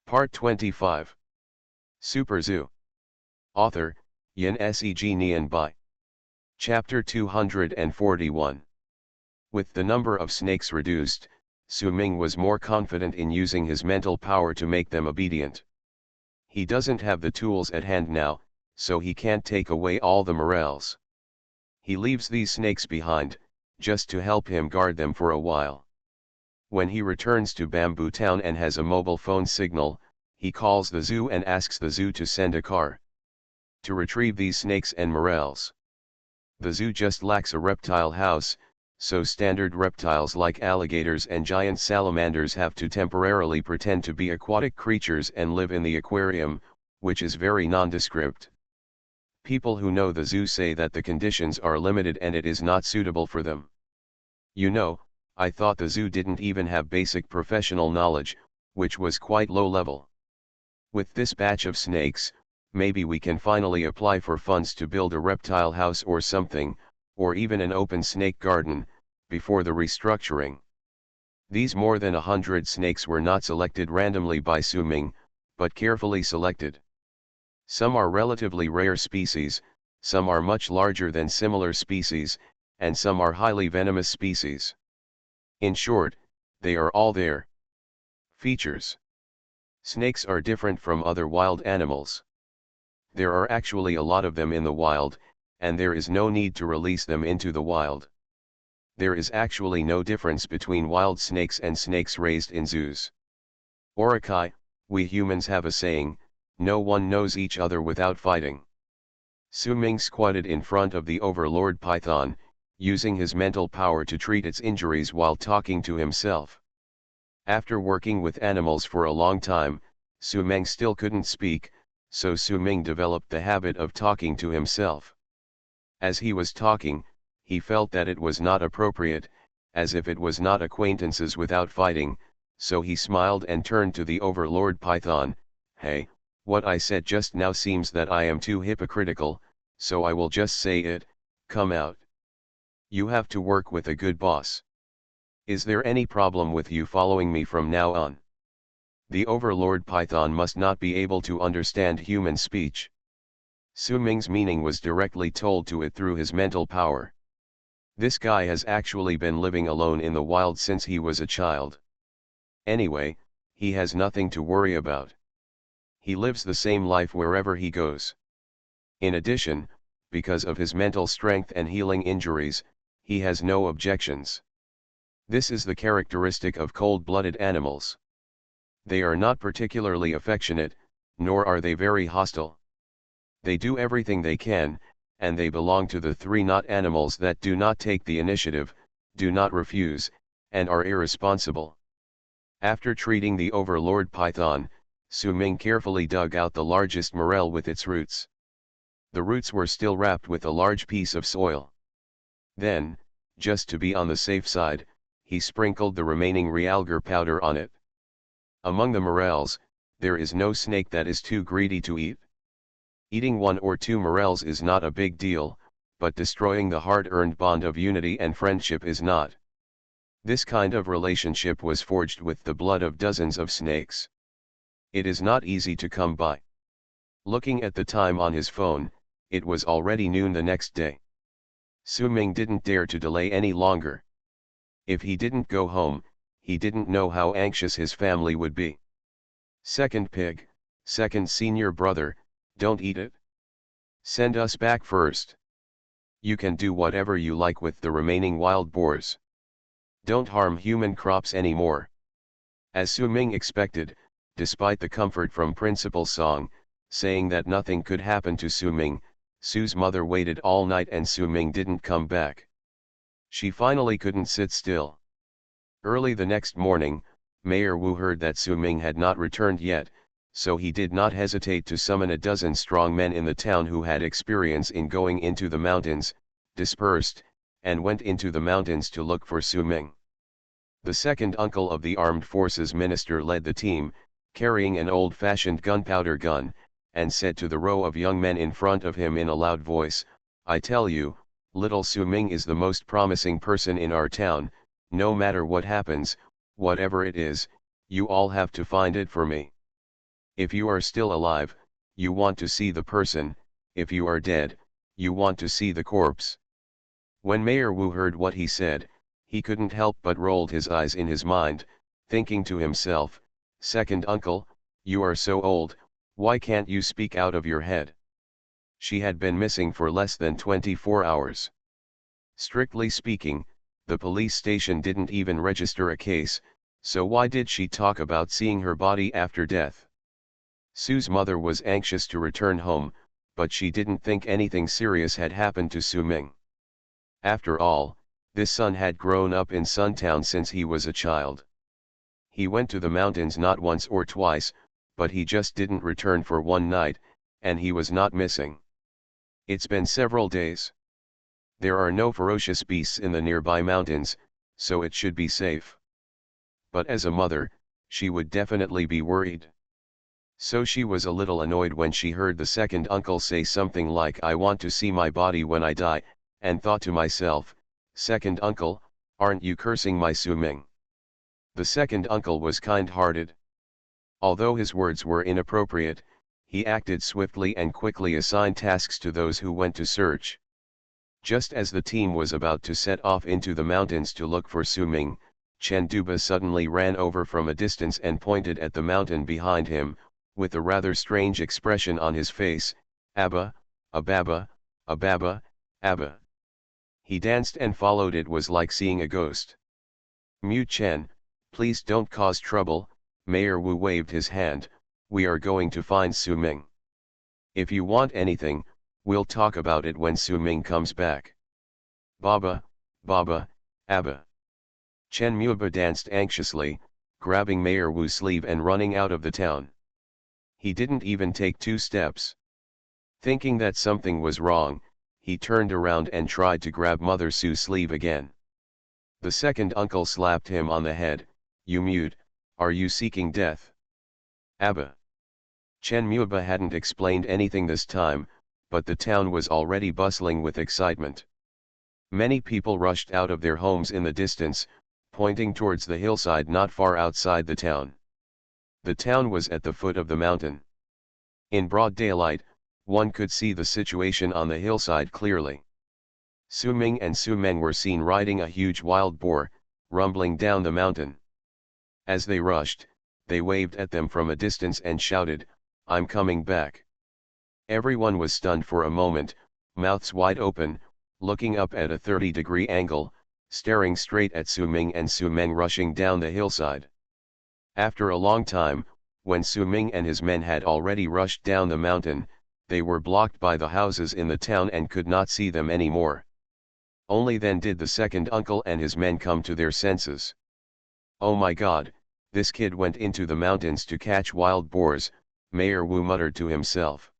Part 25. Super Zoo. Author, Yin Seg Nian Bai. Chapter 241. With the number of snakes reduced, Su Ming was more confident in using his mental power to make them obedient. He doesn't have the tools at hand now, so he can't take away all the morels. He leaves these snakes behind, just to help him guard them for a while. When he returns to Bamboo Town and has a mobile phone signal, he calls the zoo and asks the zoo to send a car to retrieve these snakes and morels. The zoo just lacks a reptile house, so standard reptiles like alligators and giant salamanders have to temporarily pretend to be aquatic creatures and live in the aquarium, which is very nondescript. People who know the zoo say that the conditions are limited and it is not suitable for them. You know, I thought the zoo didn't even have basic professional knowledge, which was quite low level. With this batch of snakes, maybe we can finally apply for funds to build a reptile house or something, or even an open snake garden, before the restructuring. These more than 100 snakes were not selected randomly by Su Ming, but carefully selected. Some are relatively rare species, some are much larger than similar species, and some are highly venomous species. In short, they are all there. Features. Snakes are different from other wild animals. There are actually a lot of them in the wild, and there is no need to release them into the wild. There is actually no difference between wild snakes and snakes raised in zoos. Orakai, we humans have a saying, no one knows each other without fighting. Su Ming squatted in front of the overlord python, using his mental power to treat its injuries while talking to himself. After working with animals for a long time, Su Ming still couldn't speak, so Su Ming developed the habit of talking to himself. As he was talking, he felt that it was not appropriate, as if it was not acquaintances without fighting, so he smiled and turned to the overlord python. Hey, what I said just now seems that I am too hypocritical, so I will just say it, come out. You have to work with a good boss. Is there any problem with you following me from now on? The overlord python must not be able to understand human speech. Su Ming's meaning was directly told to it through his mental power. This guy has actually been living alone in the wild since he was a child. Anyway, he has nothing to worry about. He lives the same life wherever he goes. In addition, because of his mental strength and healing injuries, he has no objections. This is the characteristic of cold-blooded animals. They are not particularly affectionate, nor are they very hostile. They do everything they can, and they belong to the three not animals that do not take the initiative, do not refuse, and are irresponsible. After treating the overlord python, Su Ming carefully dug out the largest morel with its roots. The roots were still wrapped with a large piece of soil. Then, just to be on the safe side, he sprinkled the remaining realgar powder on it. Among the morels, there is no snake that is too greedy to eat. Eating 1 or 2 morels is not a big deal, but destroying the hard-earned bond of unity and friendship is not. This kind of relationship was forged with the blood of dozens of snakes. It is not easy to come by. Looking at the time on his phone, it was already noon the next day. Su Ming didn't dare to delay any longer. If he didn't go home, he didn't know how anxious his family would be. Second pig, second senior brother, don't eat it. Send us back first. You can do whatever you like with the remaining wild boars. Don't harm human crops anymore. As Su Ming expected, despite the comfort from Principal Song, saying that nothing could happen to Su Ming, Su's mother waited all night and Su Ming didn't come back. She finally couldn't sit still. Early the next morning, Mayor Wu heard that Su Ming had not returned yet, so he did not hesitate to summon a dozen strong men in the town who had experience in going into the mountains, dispersed, and went into the mountains to look for Su Ming. The second uncle of the armed forces minister led the team, carrying an old-fashioned gunpowder gun, and said to the row of young men in front of him in a loud voice, I tell you, little Su Ming is the most promising person in our town. No matter what happens, whatever it is, you all have to find it for me. If you are still alive, you want to see the person; if you are dead, you want to see the corpse. When Mayor Wu heard what he said, he couldn't help but rolled his eyes in his mind, thinking to himself, "Second uncle, you are so old, why can't you speak out of your head?" She had been missing for less than 24 hours. Strictly speaking, the police station didn't even register a case, so why did she talk about seeing her body after death? Sue's mother was anxious to return home, but she didn't think anything serious had happened to Su Ming. After all, this son had grown up in Suntown since he was a child. He went to the mountains not once or twice, but he just didn't return for one night, and he was not missing. It's been several days. There are no ferocious beasts in the nearby mountains, so it should be safe. But as a mother, she would definitely be worried. So she was a little annoyed when she heard the second uncle say something like, "I want to see my body when I die," and thought to myself, "Second uncle, aren't you cursing my Su Ming?" The second uncle was kind-hearted. Although his words were inappropriate, he acted swiftly and quickly assigned tasks to those who went to search. Just as the team was about to set off into the mountains to look for Su Ming, Chen Duba suddenly ran over from a distance and pointed at the mountain behind him, with a rather strange expression on his face, "Abba, Ababa, Ababa, Abba." He danced and followed. It was like seeing a ghost. "Mu Chen, please don't cause trouble," Mayor Wu waved his hand, "we are going to find Su Ming. If you want anything, we'll talk about it when Su Ming comes back." "Baba, Baba, Abba." Chen Muba danced anxiously, grabbing Mayor Wu's sleeve and running out of the town. He didn't even take 2 steps. Thinking that something was wrong, he turned around and tried to grab Mother Sue's sleeve again. The second uncle slapped him on the head. "You mute, are you seeking death?" "Abba." Chen Muba hadn't explained anything this time, but the town was already bustling with excitement. Many people rushed out of their homes in the distance, pointing towards the hillside not far outside the town. The town was at the foot of the mountain. In broad daylight, one could see the situation on the hillside clearly. Su Ming and Su Meng were seen riding a huge wild boar, rumbling down the mountain. As they rushed, they waved at them from a distance and shouted, "I'm coming back." Everyone was stunned for a moment, mouths wide open, looking up at a 30-degree angle, staring straight at Su Ming and Su Meng rushing down the hillside. After a long time, when Su Ming and his men had already rushed down the mountain, they were blocked by the houses in the town and could not see them anymore. Only then did the second uncle and his men come to their senses. "Oh my God, this kid went into the mountains to catch wild boars," Mayor Wu muttered to himself.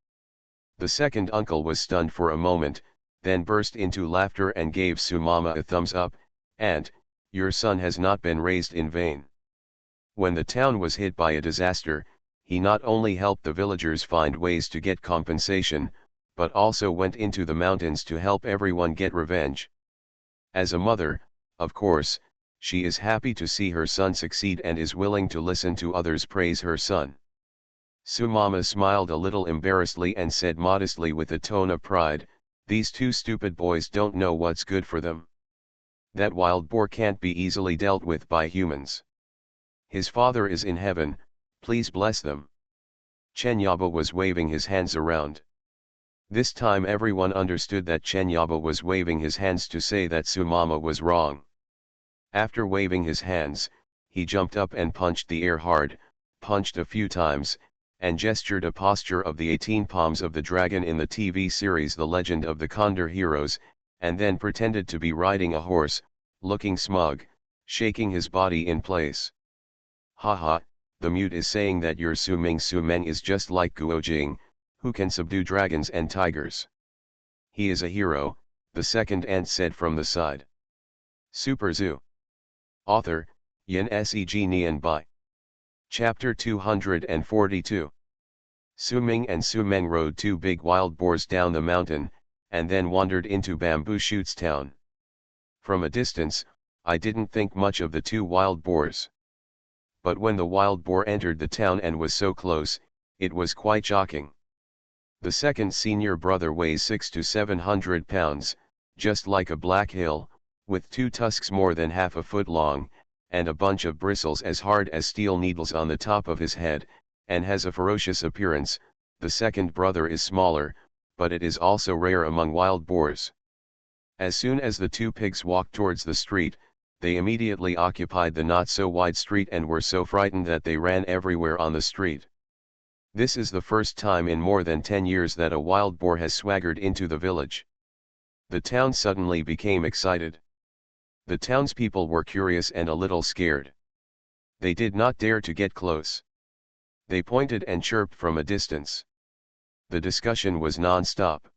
The second uncle was stunned for a moment, then burst into laughter and gave Su Mama a thumbs up, and, "Your son has not been raised in vain." When the town was hit by a disaster, he not only helped the villagers find ways to get compensation, but also went into the mountains to help everyone get revenge. As a mother, of course, she is happy to see her son succeed and is willing to listen to others praise her son. Su Mama smiled a little embarrassedly and said modestly with a tone of pride, "These 2 stupid boys don't know what's good for them. That wild boar can't be easily dealt with by humans. His father is in heaven, please bless them." Chen Yaba was waving his hands around. This time everyone understood that Chen Yaba was waving his hands to say that Su Mama was wrong. After waving his hands, he jumped up and punched the air hard, punched a few times, and gestured a posture of the 18 palms of the dragon in the TV series The Legend of the Condor Heroes, and then pretended to be riding a horse, looking smug, shaking his body in place. "Haha, the mute is saying that your Su Meng is just like Guo Jing, who can subdue dragons and tigers. He is a hero," the second ant said from the side. Super Zoo. Author, Yin Seg Nian Bai. Chapter 242. Su Ming and Su Meng rode 2 big wild boars down the mountain, and then wandered into Bamboo Shoots town. From a distance, I didn't think much of the 2 wild boars. But when the wild boar entered the town and was so close, It was quite shocking. The second senior brother weighs 6 to 700 pounds, just like a black hill, with 2 tusks more than half a foot long, and a bunch of bristles as hard as steel needles on the top of his head, and has a ferocious appearance. The second brother is smaller, but it is also rare among wild boars. As soon as the 2 pigs walked towards the street, they immediately occupied the not-so-wide street and were so frightened that they ran everywhere on the street. This is the first time in more than 10 years that a wild boar has swaggered into the village. The town suddenly became excited. The townspeople were curious and a little scared. They did not dare to get close. They pointed and chirped from a distance. The discussion was non-stop.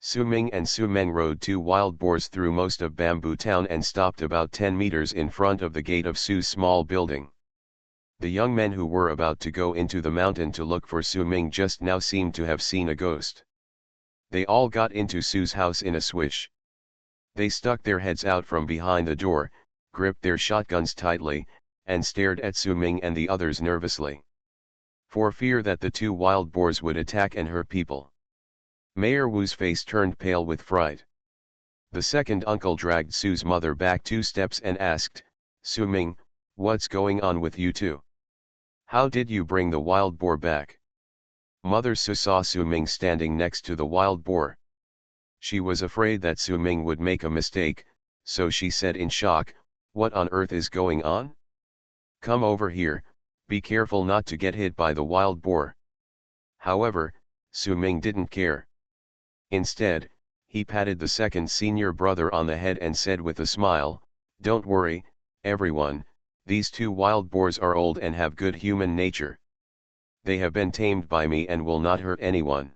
Su Ming and Su Meng rode 2 wild boars through most of Bamboo Town and stopped about 10 meters in front of the gate of Su's small building. The young men who were about to go into the mountain to look for Su Ming just now seemed to have seen a ghost. They all got into Su's house in a swish. They stuck their heads out from behind the door, gripped their shotguns tightly, and stared at Su Ming and the others nervously, for fear that the 2 wild boars would attack and hurt people. Mayor Wu's face turned pale with fright. The second uncle dragged Su's mother back 2 steps and asked, "Su Ming, what's going on with you two? How did you bring the wild boar back?" Mother Su saw Su Ming standing next to the wild boar. She was afraid that Su Ming would make a mistake, so she said in shock, "What on earth is going on? Come over here, be careful not to get hit by the wild boar." However, Su Ming didn't care. Instead, he patted the second senior brother on the head and said with a smile, "Don't worry, everyone, these 2 wild boars are old and have good human nature. They have been tamed by me and will not hurt anyone."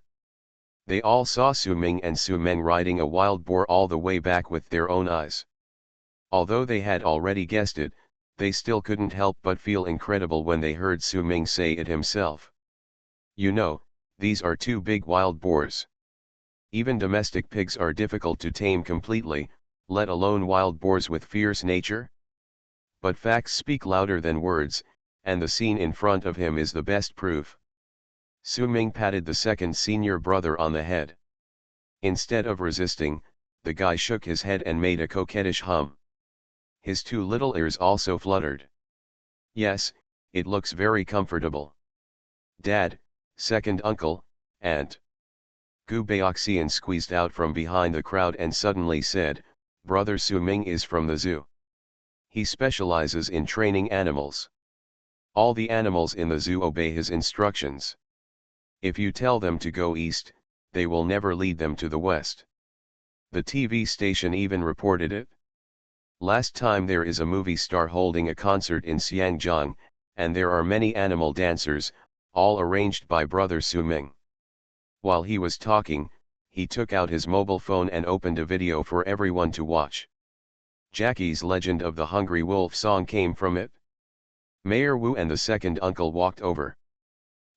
They all saw Su Ming and Su Meng riding a wild boar all the way back with their own eyes. Although they had already guessed it, they still couldn't help but feel incredible when they heard Su Ming say it himself. "You know, these are 2 big wild boars. Even domestic pigs are difficult to tame completely, let alone wild boars with fierce nature." But facts speak louder than words, and the scene in front of him is the best proof. Su Ming patted the second senior brother on the head. Instead of resisting, the guy shook his head and made a coquettish hum. His 2 little ears also fluttered. "Yes, it looks very comfortable. Dad, second uncle, aunt." Gu Baoxian squeezed out from behind the crowd and suddenly said, "Brother Su Ming is from the zoo. He specializes in training animals. All the animals in the zoo obey his instructions. If you tell them to go east, they will never lead them to the west. The TV station even reported it. Last time there is a movie star holding a concert in Xiangjiang, and there are many animal dancers, all arranged by Brother Su Ming." While he was talking, he took out his mobile phone and opened a video for everyone to watch. Jackie's Legend of the Hungry Wolf song came from it. Mayor Wu and the second uncle walked over.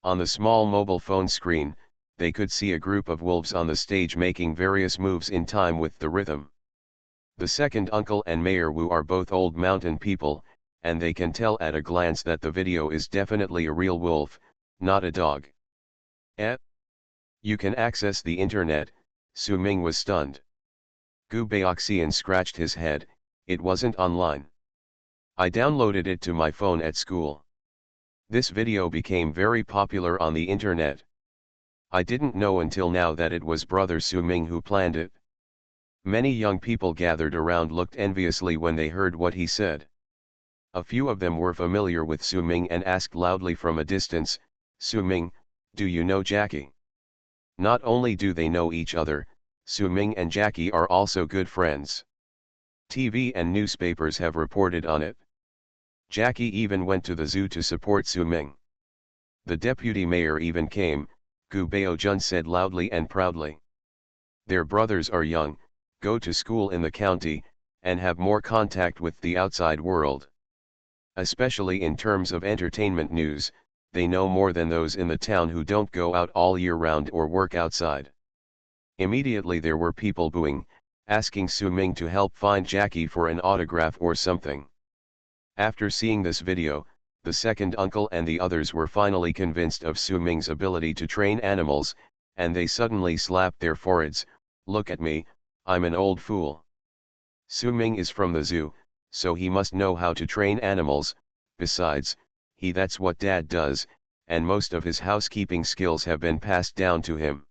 On the small mobile phone screen, they could see a group of wolves on the stage making various moves in time with the rhythm. The second uncle and Mayor Wu are both old mountain people, and they can tell at a glance that the video is definitely a real wolf, not a dog. "Eh? You can access the internet?" Su Ming was stunned. Gu Baoxian scratched his head, "It wasn't online. I downloaded it to my phone at school. This video became very popular on the internet. I didn't know until now that it was Brother Su Ming who planned it." Many young people gathered around looked enviously when they heard what he said. A few of them were familiar with Su Ming and asked loudly from a distance, "Su Ming, do you know Jackie?" Not only do they know each other, Su Ming and Jackie are also good friends. TV and newspapers have reported on it. Jackie even went to the zoo to support Su Ming. The deputy mayor even came, Gu Baojun said loudly and proudly. Their brothers are young, go to school in the county, and have more contact with the outside world. Especially in terms of entertainment news, they know more than those in the town who don't go out all year round or work outside. Immediately there were people booing, asking Su Ming to help find Jackie for an autograph or something. After seeing this video, the second uncle and the others were finally convinced of Su Ming's ability to train animals, and they suddenly slapped their foreheads. "Look at me, I'm an old fool. Su Ming is from the zoo, so he must know how to train animals. Besides, that's what Dad does, and most of his housekeeping skills have been passed down to him."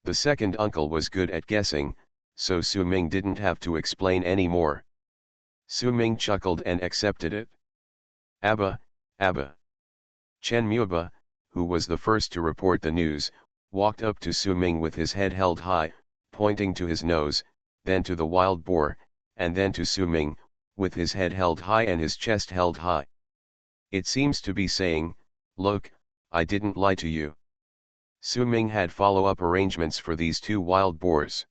The second uncle was good at guessing, so Su Ming didn't have to explain any more. Su Ming chuckled and accepted it. "Abba, Abba." Chen Muba, who was the first to report the news, walked up to Su Ming with his head held high, pointing to his nose, then to the wild boar, and then to Su Ming, with his head held high and his chest held high. It seems to be saying, "Look, I didn't lie to you." Su Ming had follow-up arrangements for these two wild boars.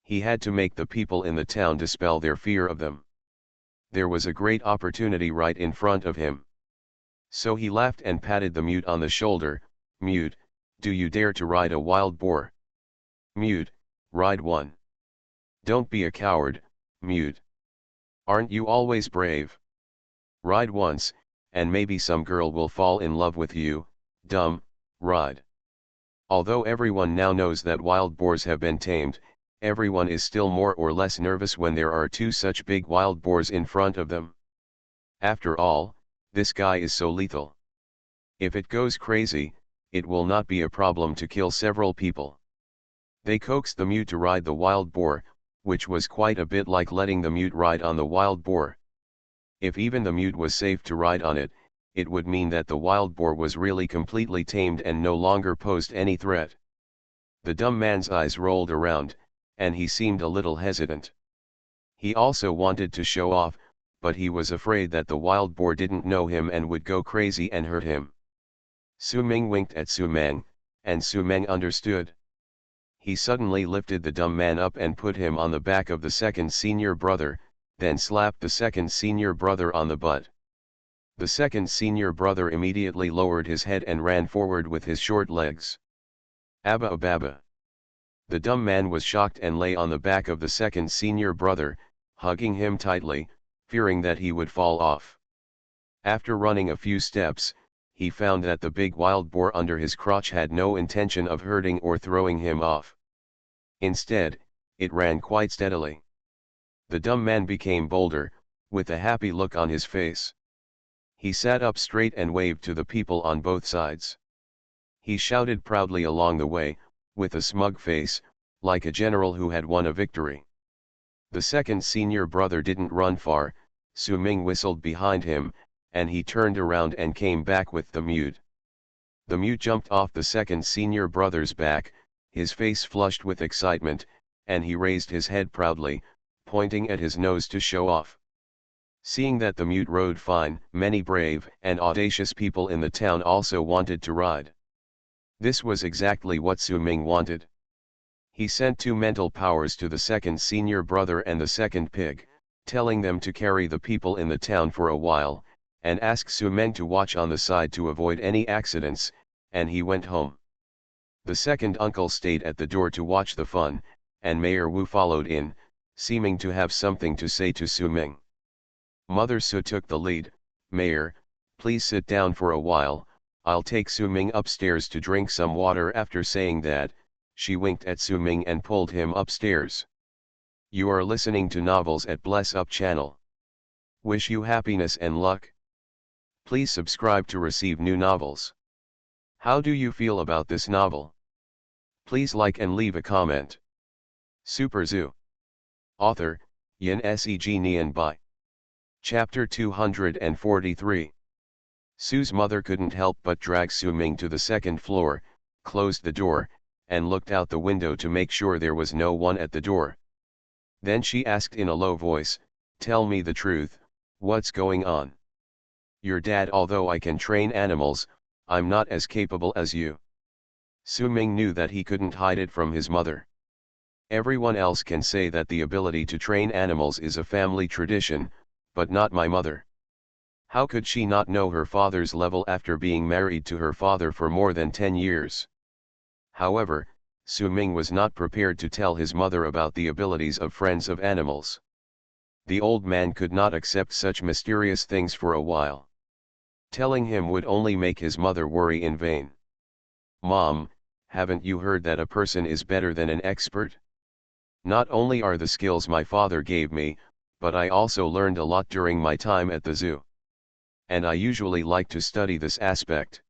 He had to make the people in the town dispel their fear of them. There was a great opportunity right in front of him. So he laughed and patted the mute on the shoulder. "Mute, do you dare to ride a wild boar? Mute, ride one. Don't be a coward, Mute. Aren't you always brave? Ride once, and maybe some girl will fall in love with you. Dumb, ride." Although everyone now knows that wild boars have been tamed, everyone is still more or less nervous when there are two such big wild boars in front of them. After all, this guy is so lethal. If it goes crazy, it will not be a problem to kill several people. They coaxed the mute to ride the wild boar, which was quite a bit like letting the mute ride on the wild boar. If even the mute was safe to ride on it, it would mean that the wild boar was really completely tamed and no longer posed any threat. The dumb man's eyes rolled around, and he seemed a little hesitant. He also wanted to show off, but he was afraid that the wild boar didn't know him and would go crazy and hurt him. Su Ming winked at Su Meng, and Su Meng understood. He suddenly lifted the dumb man up and put him on the back of the second senior brother, then slapped the second senior brother on the butt. The second senior brother immediately lowered his head and ran forward with his short legs. "Abba Ababa." The dumb man was shocked and lay on the back of the second senior brother, hugging him tightly, fearing that he would fall off. After running a few steps, he found that the big wild boar under his crotch had no intention of hurting or throwing him off. Instead, it ran quite steadily. The dumb man became bolder, with a happy look on his face. He sat up straight and waved to the people on both sides. He shouted proudly along the way, with a smug face, like a general who had won a victory. The second senior brother didn't run far. Su Ming whistled behind him, and he turned around and came back with the mute. The mute jumped off the second senior brother's back, his face flushed with excitement, and he raised his head proudly, pointing at his nose to show off. Seeing that the mute rode fine, many brave and audacious people in the town also wanted to ride. This was exactly what Su Ming wanted. He sent two mental powers to the second senior brother and the second pig, telling them to carry the people in the town for a while, and ask Su Ming to watch on the side to avoid any accidents, and he went home. The second uncle stayed at the door to watch the fun, and Mayor Wu followed in, seeming to have something to say to Su Ming. Mother Su took the lead. "Mayor, please sit down for a while, I'll take Su Ming upstairs to drink some water." After saying that, she winked at Su Ming and pulled him upstairs. You are listening to Novels at Bless Up channel. Wish you happiness and luck. Please subscribe to receive new novels. How do you feel about this novel? Please like and leave a comment. Super Zoo. Author, Yin Seg Nian Bai. Chapter 243. Su's mother couldn't help but drag Su Ming to the second floor, closed the door, and looked out the window to make sure there was no one at the door. Then she asked in a low voice, "Tell me the truth, what's going on? Your dad, although I can train animals, I'm not as capable as you." Su Ming knew that he couldn't hide it from his mother. Everyone else can say that the ability to train animals is a family tradition, but not my mother. How could she not know her father's level after being married to her father for more than 10 years? However, Su Ming was not prepared to tell his mother about the abilities of friends of animals. The old man could not accept such mysterious things for a while. Telling him would only make his mother worry in vain. "Mom, haven't you heard that a person is better than an expert? Not only are the skills my father gave me, but I also learned a lot during my time at the zoo. And I usually like to study this aspect.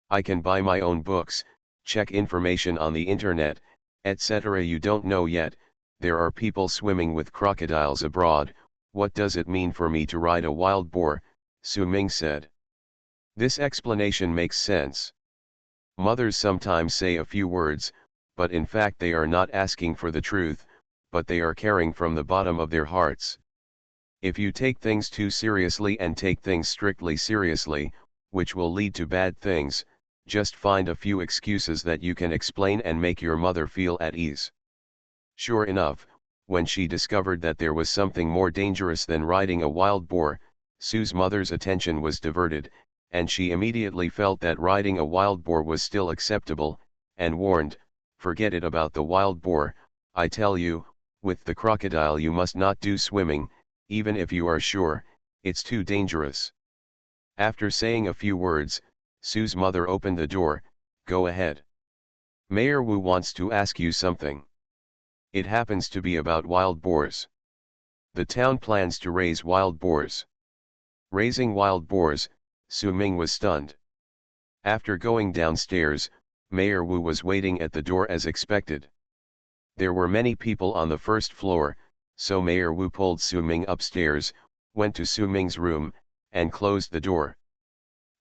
I can buy my own books, check information on the internet, etc. You don't know yet, there are people swimming with crocodiles abroad. What does it mean for me to ride a wild boar?" Su Ming said. This explanation makes sense. Mothers sometimes say a few words, but in fact they are not asking for the truth, but they are caring from the bottom of their hearts. If you take things too seriously and take things strictly seriously, which will lead to bad things, just find a few excuses that you can explain and make your mother feel at ease. Sure enough, when she discovered that there was something more dangerous than riding a wild boar, Sue's mother's attention was diverted, and she immediately felt that riding a wild boar was still acceptable, and warned, "Forget it about the wild boar, I tell you, with the crocodile you must not do swimming, even if you are sure, it's too dangerous." After saying a few words, Sue's mother opened the door. "Go ahead. Mayor Wu wants to ask you something. It happens to be about wild boars. The town plans to raise wild boars." Raising wild boars, Su Ming was stunned. After going downstairs, Mayor Wu was waiting at the door as expected. There were many people on the first floor, so Mayor Wu pulled Su Ming upstairs, went to Su Ming's room, and closed the door.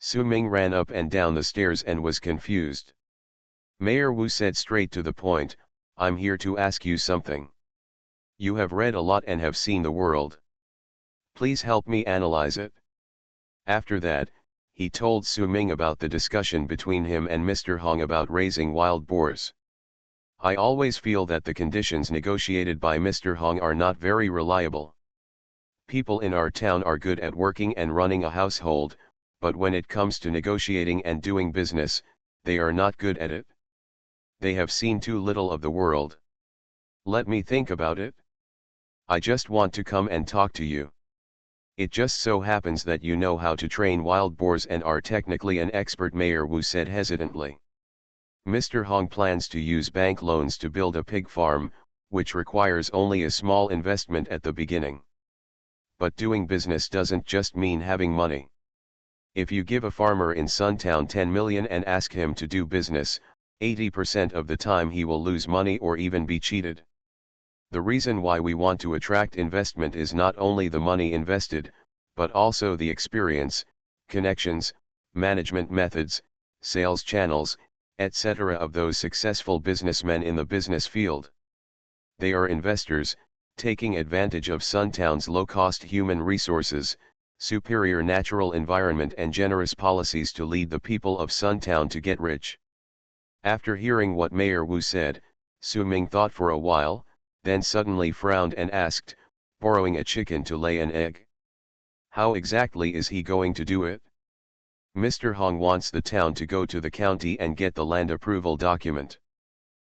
Su Ming ran up and down the stairs and was confused. Mayor Wu said straight to the point, "I'm here to ask you something. You have read a lot and have seen the world. Please help me analyze it." After that, he told Su Ming about the discussion between him and Mr. Hong about raising wild boars. "I always feel that the conditions negotiated by Mr. Hong are not very reliable. People in our town are good at working and running a household, but when it comes to negotiating and doing business, they are not good at it. They have seen too little of the world. Let me think about it. I just want to come and talk to you. It just so happens that you know how to train wild boars and are technically an expert," Mayor Wu said hesitantly. "Mr. Hong plans to use bank loans to build a pig farm, which requires only a small investment at the beginning. But doing business doesn't just mean having money. If you give a farmer in Suntown 10 million and ask him to do business, 80% of the time he will lose money or even be cheated. The reason why we want to attract investment is not only the money invested, but also the experience, connections, management methods, sales channels, etc. of those successful businessmen in the business field. They are investors, taking advantage of Suntown's low-cost human resources, superior natural environment and generous policies to lead the people of Suntown to get rich." After hearing what Mayor Wu said, Su Ming thought for a while, then suddenly frowned and asked, "Borrowing a chicken to lay an egg? How exactly is he going to do it?" "Mr. Hong wants the town to go to the county and get the land approval document.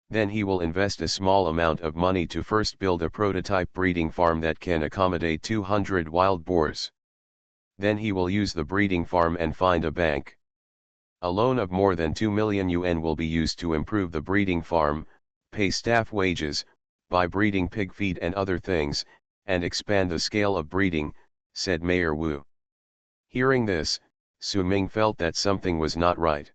Then he will invest a small amount of money to first build a prototype breeding farm that can accommodate 200 wild boars. Then he will use the breeding farm and find a bank. A loan of more than 2 million yuan will be used to improve the breeding farm, pay staff wages, buy breeding pig feed and other things, and expand the scale of breeding," said Mayor Wu. Hearing this, Su Ming felt that something was not right.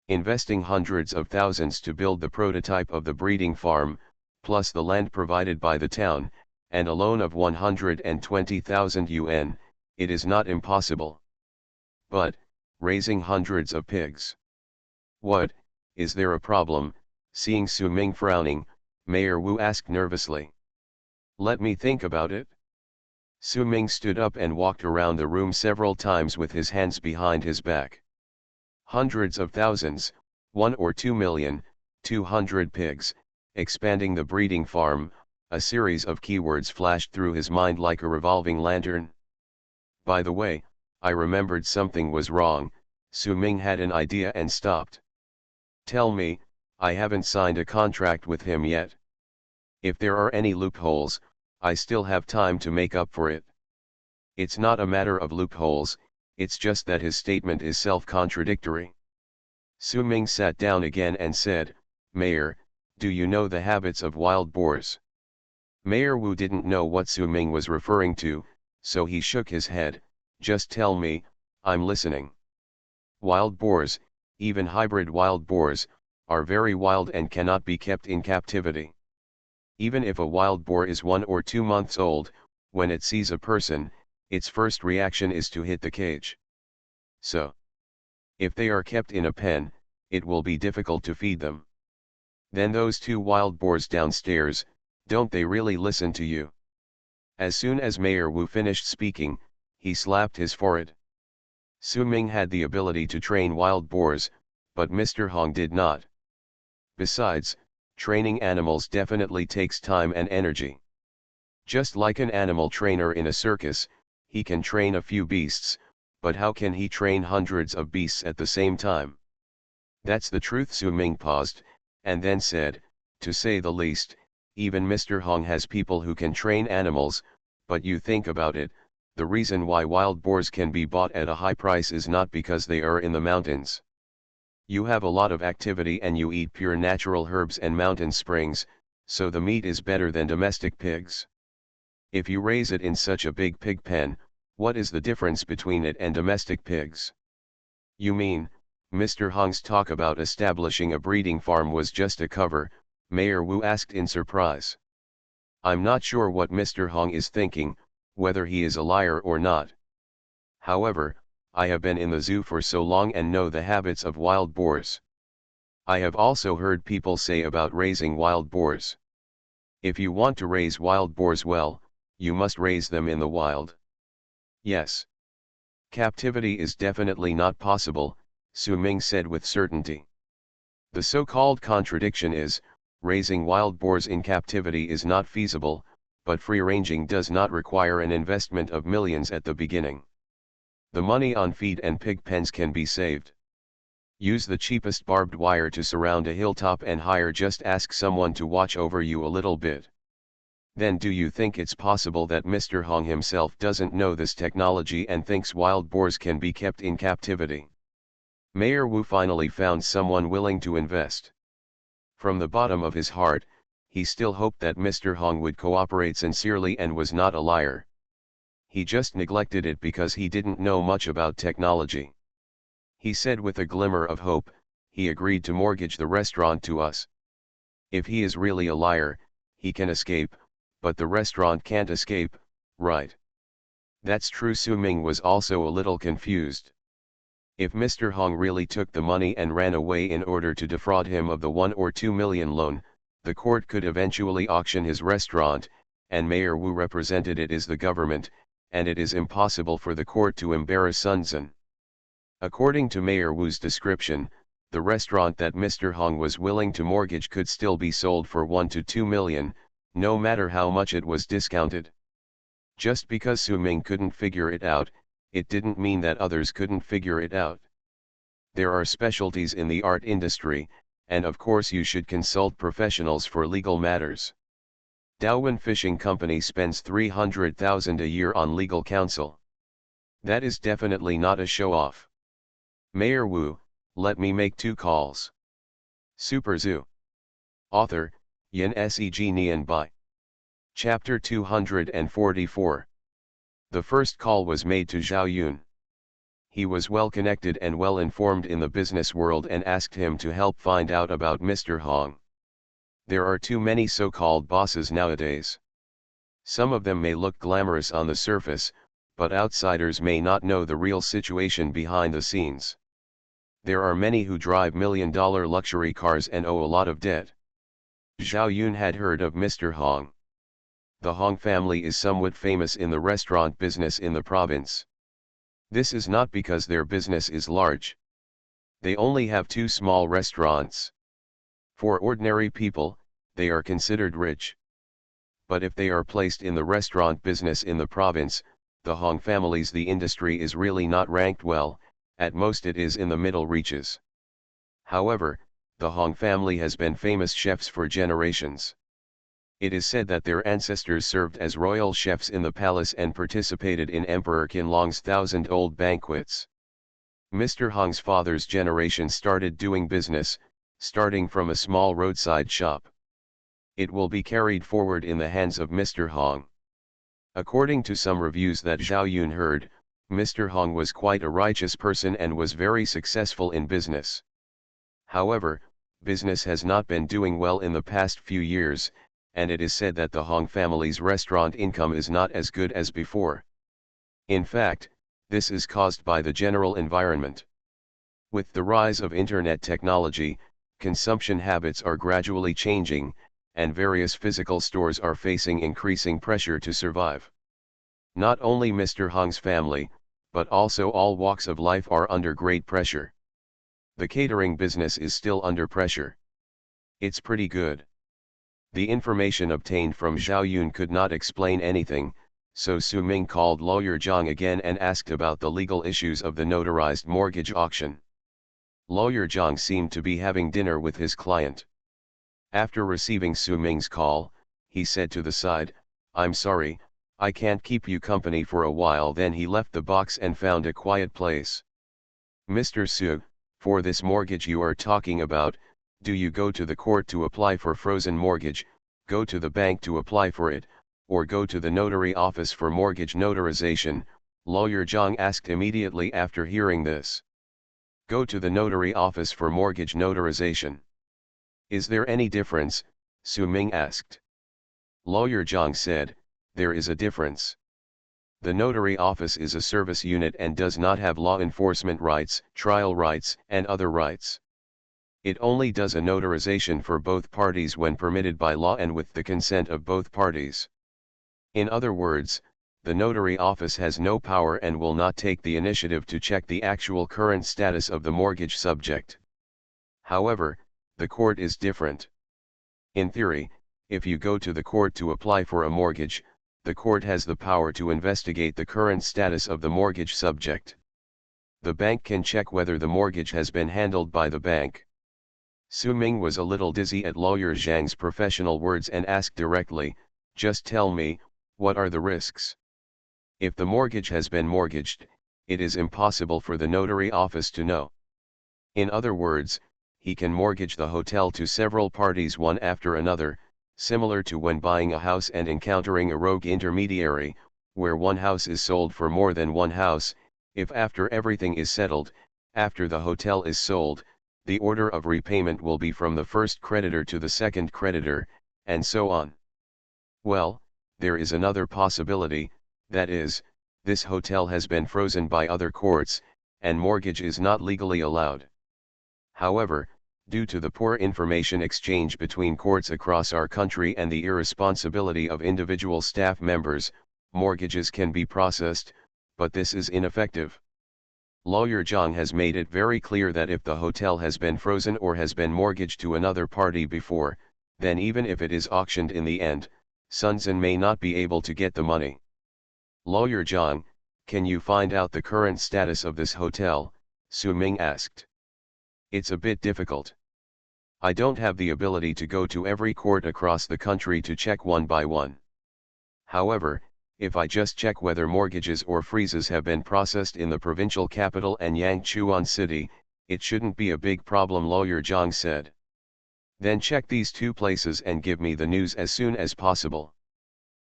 Investing hundreds of thousands to build the prototype of the breeding farm, plus the land provided by the town, and a loan of 120,000 yuan, it is not impossible. But, raising hundreds of pigs. What, is there a problem? Seeing Su Ming frowning, Mayor Wu asked nervously. "Let me think about it." Su Ming stood up and walked around the room several times with his hands behind his back. Hundreds of thousands, 1 or 2 million, 200 pigs, expanding the breeding farm, a series of keywords flashed through his mind like a revolving lantern. By the way, I remembered something was wrong. Su Ming had an idea and stopped. "Tell me, I haven't signed a contract with him yet. If there are any loopholes, I still have time to make up for it." "It's not a matter of loopholes, it's just that his statement is self-contradictory. Su Ming sat down again and said, "Mayor, do you know the habits of wild boars?" Mayor Wu didn't know what Su Ming was referring to, so he shook his head. "Just tell me, I'm listening." Wild boars, even hybrid wild boars, are very wild and cannot be kept in captivity. Even if a wild boar is 1 or 2 months old, when it sees a person, its first reaction is to hit the cage. So, if they are kept in a pen, it will be difficult to feed them. Then those 2 wild boars downstairs, don't they really listen to you? As soon as Mayor Wu finished speaking, he slapped his forehead. Su Ming had the ability to train wild boars, but Mr. Hong did not. Besides, training animals definitely takes time and energy. Just like an animal trainer in a circus, he can train a few beasts, but how can he train hundreds of beasts at the same time? That's the truth. Su Ming paused, and then said, "To say the least, even Mr. Hong has people who can train animals, but you think about it, the reason why wild boars can be bought at a high price is not because they are in the mountains. You have a lot of activity and you eat pure natural herbs and mountain springs, so the meat is better than domestic pigs. If you raise it in such a big pig pen, what is the difference between it and domestic pigs?" "You mean, Mr. Hong's talk about establishing a breeding farm was just a cover?" Mayor Wu asked in surprise. "I'm not sure what Mr. Hong is thinking, whether he is a liar or not. However, I have been in the zoo for so long and know the habits of wild boars. I have also heard people say about raising wild boars. If you want to raise wild boars well, you must raise them in the wild. Yes. Captivity is definitely not possible," Su Ming said with certainty. "The so-called contradiction is, raising wild boars in captivity is not feasible, but free-ranging does not require an investment of millions at the beginning. The money on feed and pig pens can be saved. Use the cheapest barbed wire to surround a hilltop and just ask someone to watch over you a little bit. Then do you think it's possible that Mr. Hong himself doesn't know this technology and thinks wild boars can be kept in captivity?" Mayor Wu finally found someone willing to invest. From the bottom of his heart, he still hoped that Mr. Hong would cooperate sincerely and was not a liar. He just neglected it because he didn't know much about technology. He said with a glimmer of hope, "He agreed to mortgage the restaurant to us. If he is really a liar, he can escape, but the restaurant can't escape, right?" "That's true." Su Ming was also a little confused. If Mr. Hong really took the money and ran away in order to defraud him of the 1 or 2 million loan, the court could eventually auction his restaurant, and Mayor Wu represented it as the government, and it is impossible for the court to embarrass Sun Zhen. According to Mayor Wu's description, the restaurant that Mr. Hong was willing to mortgage could still be sold for 1 to 2 million, no matter how much it was discounted. Just because Su Ming couldn't figure it out, it didn't mean that others couldn't figure it out. There are specialties in the art industry, and of course you should consult professionals for legal matters. Daowin Fishing Company spends 300,000 a year on legal counsel. That is definitely not a show-off. Mayor Wu, let me make 2 calls. Super Zoo. Author, Yin Seg Nian Bai. Chapter 244. The first call was made to Zhao Yun. He was well connected and well informed in the business world and asked him to help find out about Mr. Hong. There are too many so-called bosses nowadays. Some of them may look glamorous on the surface, but outsiders may not know the real situation behind the scenes. There are many who drive million-dollar luxury cars and owe a lot of debt. Zhao Yun had heard of Mr. Hong. The Hong family is somewhat famous in the restaurant business in the province. This is not because their business is large. They only have 2 small restaurants. For ordinary people, they are considered rich. But if they are placed in the restaurant business in the province, the Hong family's the industry is really not ranked well, at most it is in the middle reaches. However, the Hong family has been famous chefs for generations. It is said that their ancestors served as royal chefs in the palace and participated in Emperor Qianlong's thousand-old banquets. Mr. Hong's father's generation started doing business, starting from a small roadside shop. It will be carried forward in the hands of Mr. Hong. According to some reviews that Zhao Yun heard, Mr. Hong was quite a righteous person and was very successful in business. However, business has not been doing well in the past few years, and it is said that the Hong family's restaurant income is not as good as before. In fact, this is caused by the general environment. With the rise of internet technology, consumption habits are gradually changing, and various physical stores are facing increasing pressure to survive. Not only Mr. Hong's family, but also all walks of life are under great pressure. The catering business is still under pressure. It's pretty good. The information obtained from Zhao Yun could not explain anything, so Su Ming called lawyer Zhang again and asked about the legal issues of the notarized mortgage auction. Lawyer Zhang seemed to be having dinner with his client. After receiving Su Ming's call, he said to the side, "I'm sorry, I can't keep you company for a while." Then he left the box and found a quiet place. "Mr. Su, for this mortgage you are talking about, do you go to the court to apply for frozen mortgage, go to the bank to apply for it, or go to the notary office for mortgage notarization?" Lawyer Zhang asked immediately after hearing this. "Go to the notary office for mortgage notarization." "Is there any difference?" Su Ming asked. Lawyer Zhang said, "There is a difference. The notary office is a service unit and does not have law enforcement rights, trial rights, and other rights. It only does a notarization for both parties when permitted by law and with the consent of both parties. In other words, the notary office has no power and will not take the initiative to check the actual current status of the mortgage subject. However, the court is different. In theory, if you go to the court to apply for a mortgage, the court has the power to investigate the current status of the mortgage subject. The bank can check whether the mortgage has been handled by the bank." Su Ming was a little dizzy at lawyer Zhang's professional words and asked directly, "Just tell me, what are the risks?" "If the mortgage has been mortgaged, it is impossible for the notary office to know. In other words, he can mortgage the hotel to several parties one after another, similar to when buying a house and encountering a rogue intermediary, where one house is sold for more than one house. If after everything is settled, after the hotel is sold, the order of repayment will be from the first creditor to the second creditor, and so on. Well, there is another possibility, that is, this hotel has been frozen by other courts, and mortgage is not legally allowed. However, due to the poor information exchange between courts across our country and the irresponsibility of individual staff members, mortgages can be processed, but this is ineffective. Lawyer Zhang has made it very clear that if the hotel has been frozen or has been mortgaged to another party before, then even if it is auctioned in the end, Sunzhen may not be able to get the money." "Lawyer Zhang, can you find out the current status of this hotel?" Su Ming asked. "It's a bit difficult. I don't have the ability to go to every court across the country to check one by one. However, if I just check whether mortgages or freezes have been processed in the provincial capital and Yangchuan City, it shouldn't be a big problem," Lawyer Zhang said. "Then check these two places and give me the news as soon as possible."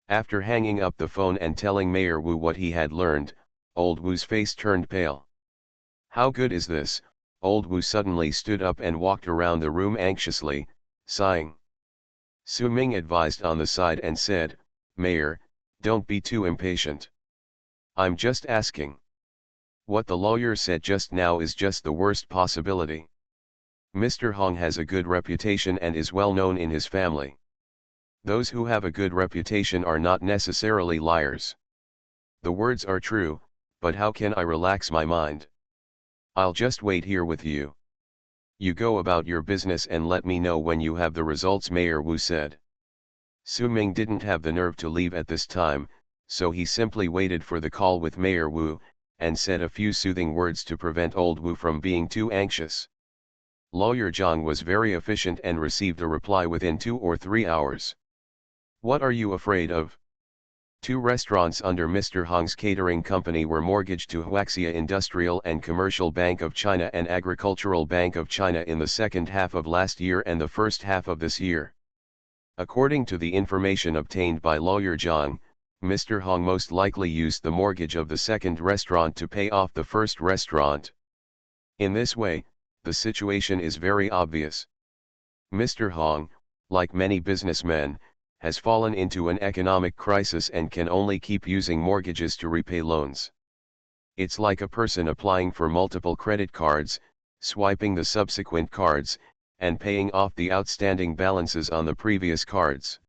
After hanging up the phone and telling Mayor Wu what he had learned, old Wu's face turned pale. "How good is this?" Old Wu suddenly stood up and walked around the room anxiously, sighing. Su Ming advised on the side and said, "Mayor, don't be too impatient. I'm just asking. What the lawyer said just now is just the worst possibility. Mr. Hong has a good reputation and is well known in his family. Those who have a good reputation are not necessarily liars. The words are true, but how can I relax my mind? I'll just wait here with you. You go about your business and let me know when you have the results," Mayor Wu said. Su Ming didn't have the nerve to leave at this time, so he simply waited for the call with Mayor Wu, and said a few soothing words to prevent old Wu from being too anxious. Lawyer Zhang was very efficient and received a reply within 2 or 3 hours. What are you afraid of? Two restaurants under Mr. Hong's catering company were mortgaged to Huaxia Industrial and Commercial Bank of China and Agricultural Bank of China in the second half of last year and the first half of this year. According to the information obtained by lawyer Zhang, Mr. Hong most likely used the mortgage of the second restaurant to pay off the first restaurant. In this way, the situation is very obvious. Mr. Hong, like many businessmen, has fallen into an economic crisis and can only keep using mortgages to repay loans. It's like a person applying for multiple credit cards, swiping the subsequent cards, and paying off the outstanding balances on the previous cards.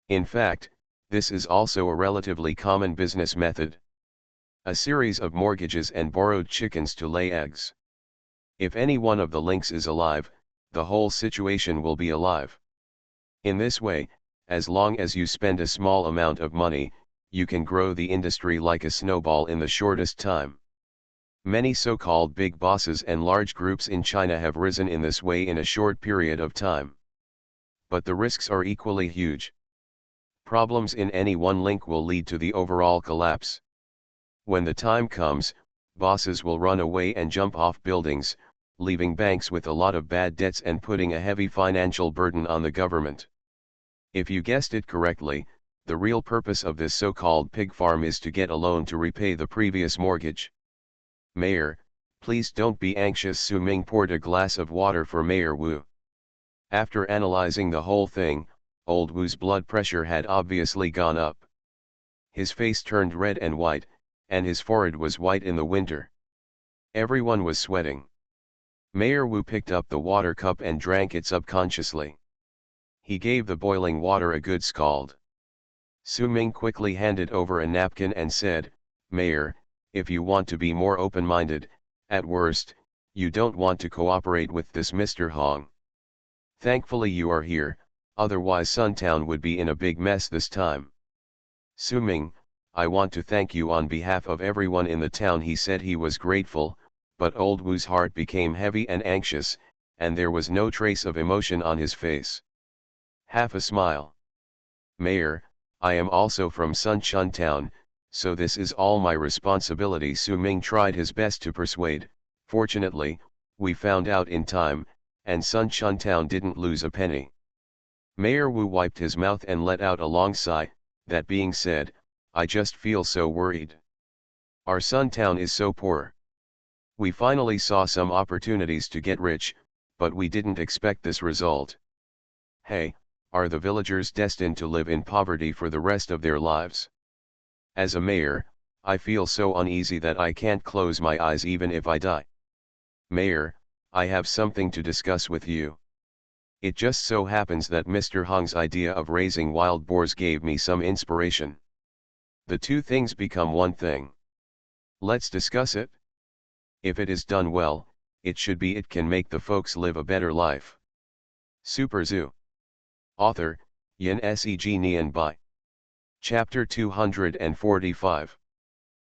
In fact, this is also a relatively common business method. A series of mortgages and borrowed chickens to lay eggs. If any one of the links is alive, the whole situation will be alive. In this way, as long as you spend a small amount of money, you can grow the industry like a snowball in the shortest time. Many so-called big bosses and large groups in China have risen in this way in a short period of time. But the risks are equally huge. Problems in any one link will lead to the overall collapse. When the time comes, bosses will run away and jump off buildings, leaving banks with a lot of bad debts and putting a heavy financial burden on the government. If you guessed it correctly, the real purpose of this so-called pig farm is to get a loan to repay the previous mortgage. Mayor, please don't be anxious. Su Ming poured a glass of water for Mayor Wu. After analyzing the whole thing, old Wu's blood pressure had obviously gone up. His face turned red and white, and his forehead was white in the winter. Everyone was sweating. Mayor Wu picked up the water cup and drank it subconsciously. He gave the boiling water a good scald. Su Ming quickly handed over a napkin and said, "Mayor, if you want to be more open-minded, at worst, you don't want to cooperate with this Mr. Hong. Thankfully you are here, otherwise Suntown would be in a big mess this time." "Su Ming, I want to thank you on behalf of everyone in the town." He said he was grateful, but old Wu's heart became heavy and anxious, and there was no trace of emotion on his face. Half a smile. "Mayor, I am also from Sunchun Town, so this is all my responsibility." Su Ming tried his best to persuade. "Fortunately, we found out in time, and Sunchun Town didn't lose a penny." Mayor Wu wiped his mouth and let out a long sigh. "That being said, I just feel so worried. Our Suntown is so poor. We finally saw some opportunities to get rich, but we didn't expect this result. Hey, are the villagers destined to live in poverty for the rest of their lives? As a mayor, I feel so uneasy that I can't close my eyes even if I die. Mayor, I have something to discuss with you. It just so happens that Mr. Hong's idea of raising wild boars gave me some inspiration. The two things become one thing. Let's discuss it. If it is done well, it can make the folks live a better life." Super Zoo. Author, Yin Seg Nian Bai. Chapter 245.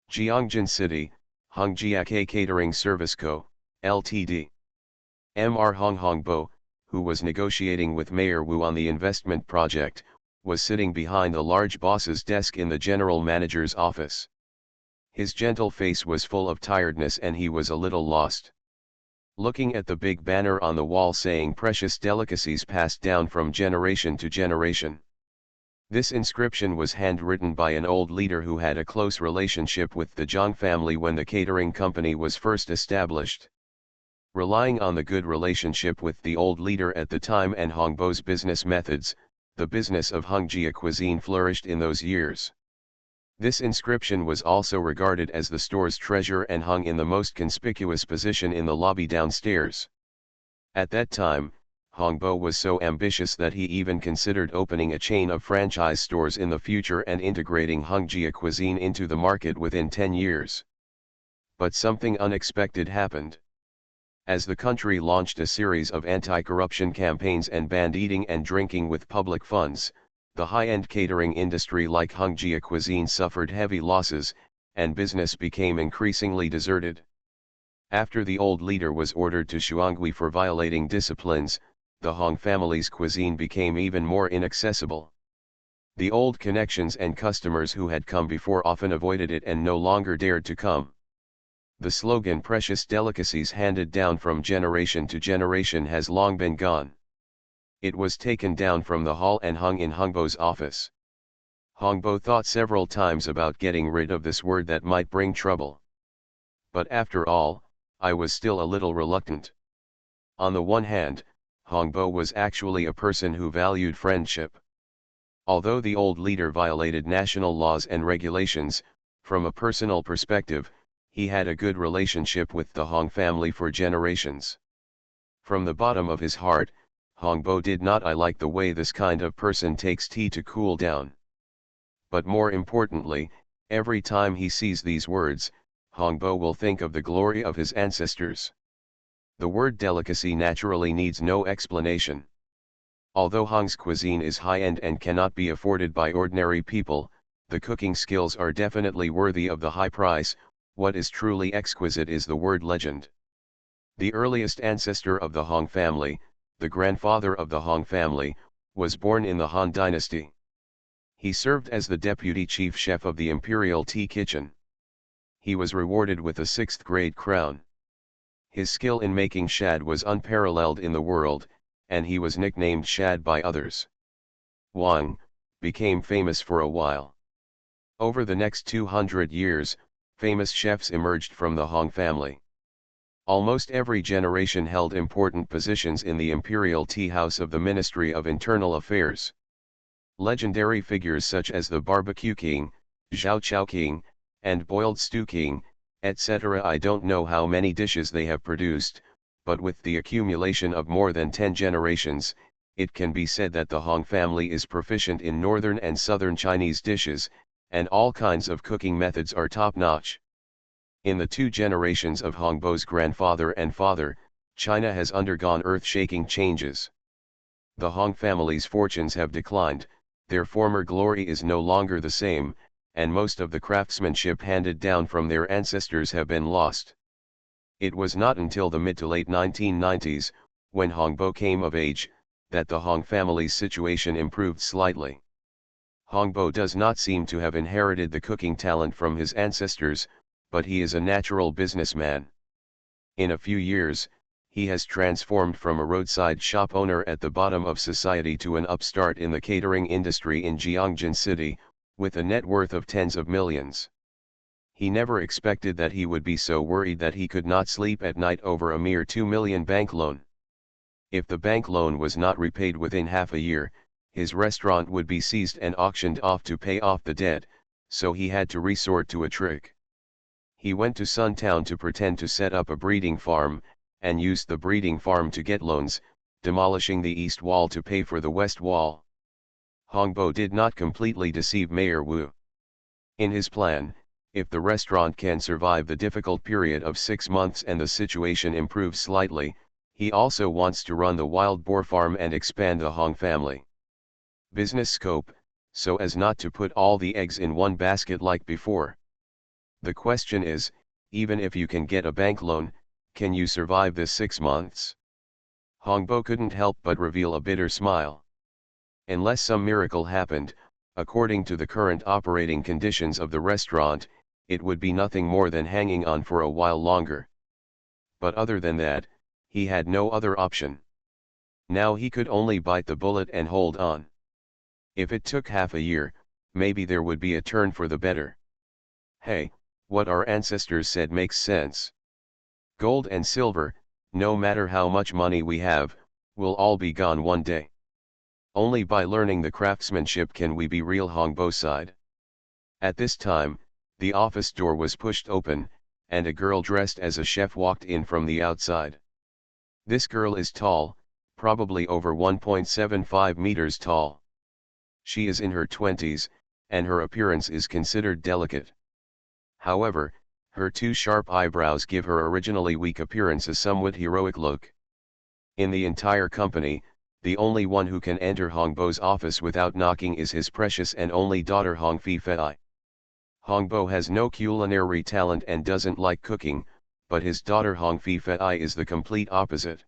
Jiangjin City, Hongjiake Catering Service Co., Ltd. Mr. Hong Hongbo, who was negotiating with Mayor Wu on the investment project, was sitting behind the large boss's desk in the general manager's office. His gentle face was full of tiredness and he was a little lost. Looking at the big banner on the wall saying "Precious Delicacies Passed Down from Generation to Generation." This inscription was handwritten by an old leader who had a close relationship with the Zhang family when the catering company was first established. Relying on the good relationship with the old leader at the time and Hongbo's business methods, the business of Hongjia cuisine flourished in those years. This inscription was also regarded as the store's treasure and hung in the most conspicuous position in the lobby downstairs. At that time, Hongbo was so ambitious that he even considered opening a chain of franchise stores in the future and integrating Hongjia cuisine into the market within 10 years. But something unexpected happened. As the country launched a series of anti-corruption campaigns and banned eating and drinking with public funds, the high-end catering industry like Hongjia cuisine suffered heavy losses, and business became increasingly deserted. After the old leader was ordered to Shuanghui for violating disciplines, the Hong family's cuisine became even more inaccessible. The old connections and customers who had come before often avoided it and no longer dared to come. The slogan "Precious delicacies handed down from generation to generation" has long been gone. It was taken down from the hall and hung in Hongbo's office. Hongbo thought several times about getting rid of this word that might bring trouble. But after all, I was still a little reluctant. On the one hand, Hongbo was actually a person who valued friendship. Although the old leader violated national laws and regulations, from a personal perspective, he had a good relationship with the Hong family for generations. From the bottom of his heart, Hongbo did not like the way this kind of person takes tea to cool down. But more importantly, every time he sees these words, Hongbo will think of the glory of his ancestors. The word delicacy naturally needs no explanation. Although Hong's cuisine is high-end and cannot be afforded by ordinary people, the cooking skills are definitely worthy of the high price. What is truly exquisite is the word legend. The earliest ancestor of the Hong family, the grandfather of the Hong family, was born in the Han dynasty. He served as the deputy chief chef of the imperial tea kitchen. He was rewarded with a 6th-grade crown. His skill in making shad was unparalleled in the world, and he was nicknamed Shad by others. Wang became famous for a while. Over the next 200 years, famous chefs emerged from the Hong family. Almost every generation held important positions in the imperial tea house of the Ministry of Internal Affairs. Legendary figures such as the Barbecue King, Zhao Chao King, and Boiled Stew King, etc. I don't know how many dishes they have produced, but with the accumulation of more than 10 generations, it can be said that the Hong family is proficient in northern and southern Chinese dishes, and all kinds of cooking methods are top-notch. In the 2 generations of Hongbo's grandfather and father, China has undergone earth-shaking changes. The Hong family's fortunes have declined, their former glory is no longer the same, and most of the craftsmanship handed down from their ancestors have been lost. It was not until the mid to late 1990s, when Hongbo came of age, that the Hong family's situation improved slightly. Hongbo does not seem to have inherited the cooking talent from his ancestors, but he is a natural businessman. In a few years, he has transformed from a roadside shop owner at the bottom of society to an upstart in the catering industry in Jiangjan City, with a net worth of tens of millions. He never expected that he would be so worried that he could not sleep at night over a mere 2 million bank loan. If the bank loan was not repaid within half a year, his restaurant would be seized and auctioned off to pay off the debt, so he had to resort to a trick. He went to Suntown to pretend to set up a breeding farm, and used the breeding farm to get loans, demolishing the east wall to pay for the west wall. Hongbo did not completely deceive Mayor Wu. In his plan, if the restaurant can survive the difficult period of 6 months and the situation improves slightly, he also wants to run the wild boar farm and expand the Hong family business scope, so as not to put all the eggs in one basket like before. The question is, even if you can get a bank loan, can you survive this 6 months? Hongbo couldn't help but reveal a bitter smile. Unless some miracle happened, according to the current operating conditions of the restaurant, it would be nothing more than hanging on for a while longer. But other than that, he had no other option. Now he could only bite the bullet and hold on. If it took half a year, maybe there would be a turn for the better. Hey, what our ancestors said makes sense. Gold and silver, no matter how much money we have, will all be gone one day. Only by learning the craftsmanship can we be real. Hongbo sighed. At this time, the office door was pushed open, and a girl dressed as a chef walked in from the outside. This girl is tall, probably over 1.75 meters tall. She is in her 20s, and her appearance is considered delicate. However, her 2 sharp eyebrows give her originally weak appearance a somewhat heroic look. In the entire company, the only one who can enter Hongbo's office without knocking is his precious and only daughter Hong Fifei. Hongbo has no culinary talent and doesn't like cooking, but his daughter Hong Fifei is the complete opposite.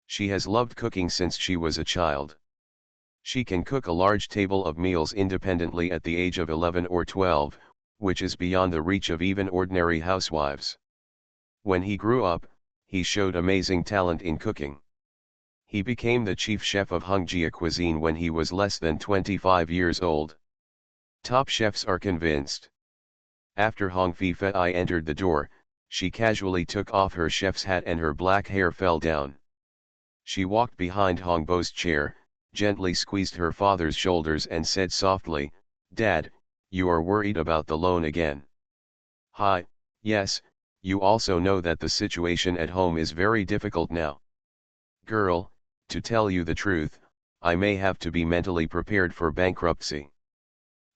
She has loved cooking since she was a child. She can cook a large table of meals independently at the age of 11 or 12, which is beyond the reach of even ordinary housewives. When he grew up, he showed amazing talent in cooking. He became the chief chef of Hongjia cuisine when he was less than 25 years old. Top chefs are convinced. After Hong Fei entered the door, she casually took off her chef's hat and her black hair fell down. She walked behind Hong Bo's chair, gently squeezed her father's shoulders and said softly, "Dad, you are worried about the loan again." "Hi, yes, you also know that the situation at home is very difficult now." "Girl, to tell you the truth, I may have to be mentally prepared for bankruptcy."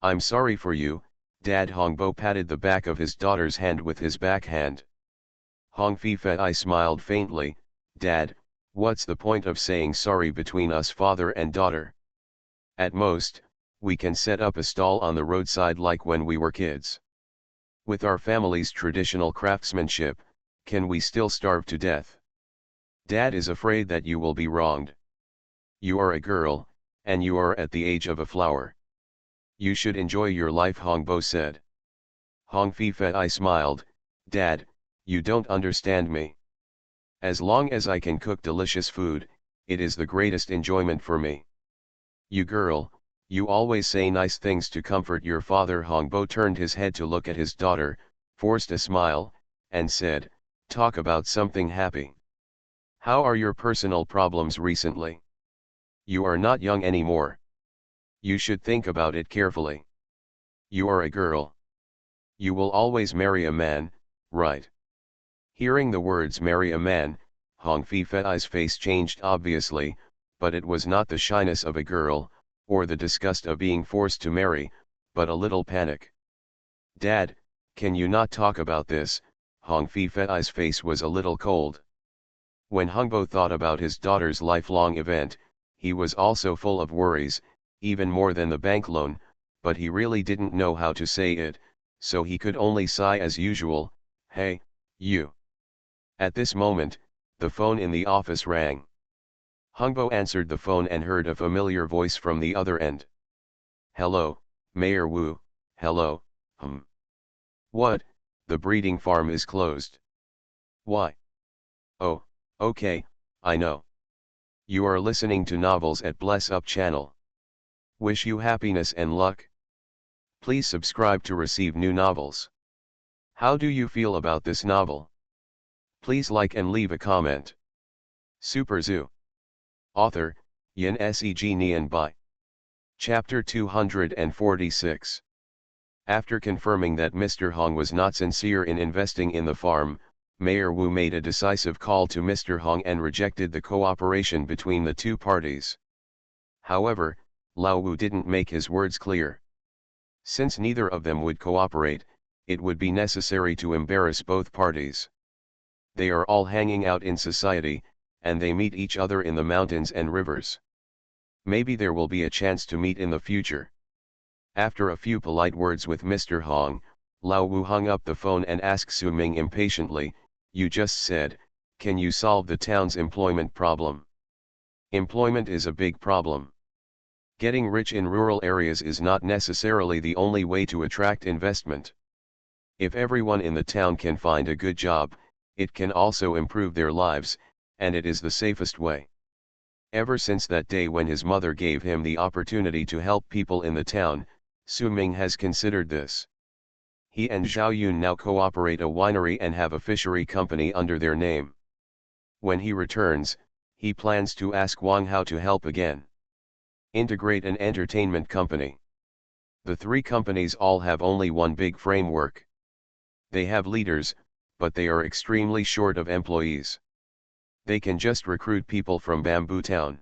"I'm sorry for you, Dad." Hongbo patted the back of his daughter's hand with his backhand. Hong Fei smiled faintly, "Dad, what's the point of saying sorry between us father and daughter? At most, we can set up a stall on the roadside like when we were kids. With our family's traditional craftsmanship, can we still starve to death? Dad is afraid that you will be wronged. You are a girl, and you are at the age of a flower. You should enjoy your life," Hongbo said. Hong Fei smiled, "Dad, you don't understand me. As long as I can cook delicious food, it is the greatest enjoyment for me. You girl, you always say nice things to comfort your father." Hongbo turned his head to look at his daughter, forced a smile, and said, "Talk about something happy. How are your personal problems recently? You are not young anymore. You should think about it carefully. You are a girl. You will always marry a man, right?" Hearing the words "marry a man," Hong Fei's face changed obviously, but it was not the shyness of a girl, or the disgust of being forced to marry, but a little panic. "Dad, can you not talk about this?" Hong Fei's face was a little cold. When Hongbo thought about his daughter's lifelong event, he was also full of worries, even more than the bank loan, but he really didn't know how to say it, so he could only sigh as usual, "Hey, you." At this moment, the phone in the office rang. Hongbo answered the phone and heard a familiar voice from the other end. "Hello, Mayor Wu." "Hello, What, the breeding farm is closed." "Why?" "Oh, okay, I know. You are listening to novels at Bless Up channel. Wish you happiness and luck. Please subscribe to receive new novels. How do you feel about this novel? Please like and leave a comment. Super Zoo. Author, Yin Seg Nian Bai. Chapter 246. After confirming that Mr. Hong was not sincere in investing in the farm, Mayor Wu made a decisive call to Mr. Hong and rejected the cooperation between the two parties. However, Lao Wu didn't make his words clear. Since neither of them would cooperate, it would be necessary to embarrass both parties. They are all hanging out in society, and they meet each other in the mountains and rivers. Maybe there will be a chance to meet in the future. After a few polite words with Mr. Hong, Lao Wu hung up the phone and asked Su Ming impatiently, "You just said, can you solve the town's employment problem?" Employment is a big problem. Getting rich in rural areas is not necessarily the only way to attract investment. If everyone in the town can find a good job, it can also improve their lives, and it is the safest way. Ever since that day when his mother gave him the opportunity to help people in the town, Su Ming has considered this. He and Zhao Yun now cooperate a winery and have a fishery company under their name. When he returns, he plans to ask Wang how to help again. Integrate an entertainment company. The three companies all have only one big framework. They have leaders, but they are extremely short of employees. They can just recruit people from Bamboo Town.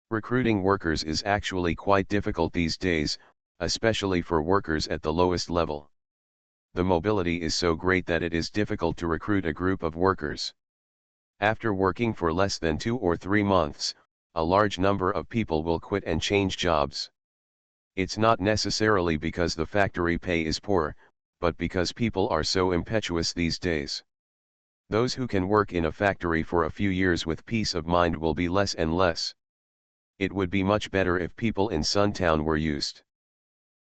Recruiting workers is actually quite difficult these days, especially for workers at the lowest level. The mobility is so great that it is difficult to recruit a group of workers. After working for less than 2 or 3 months, a large number of people will quit and change jobs. It's not necessarily because the factory pay is poor, but because people are so impetuous these days. Those who can work in a factory for a few years with peace of mind will be less and less. It would be much better if people in Suntown were used.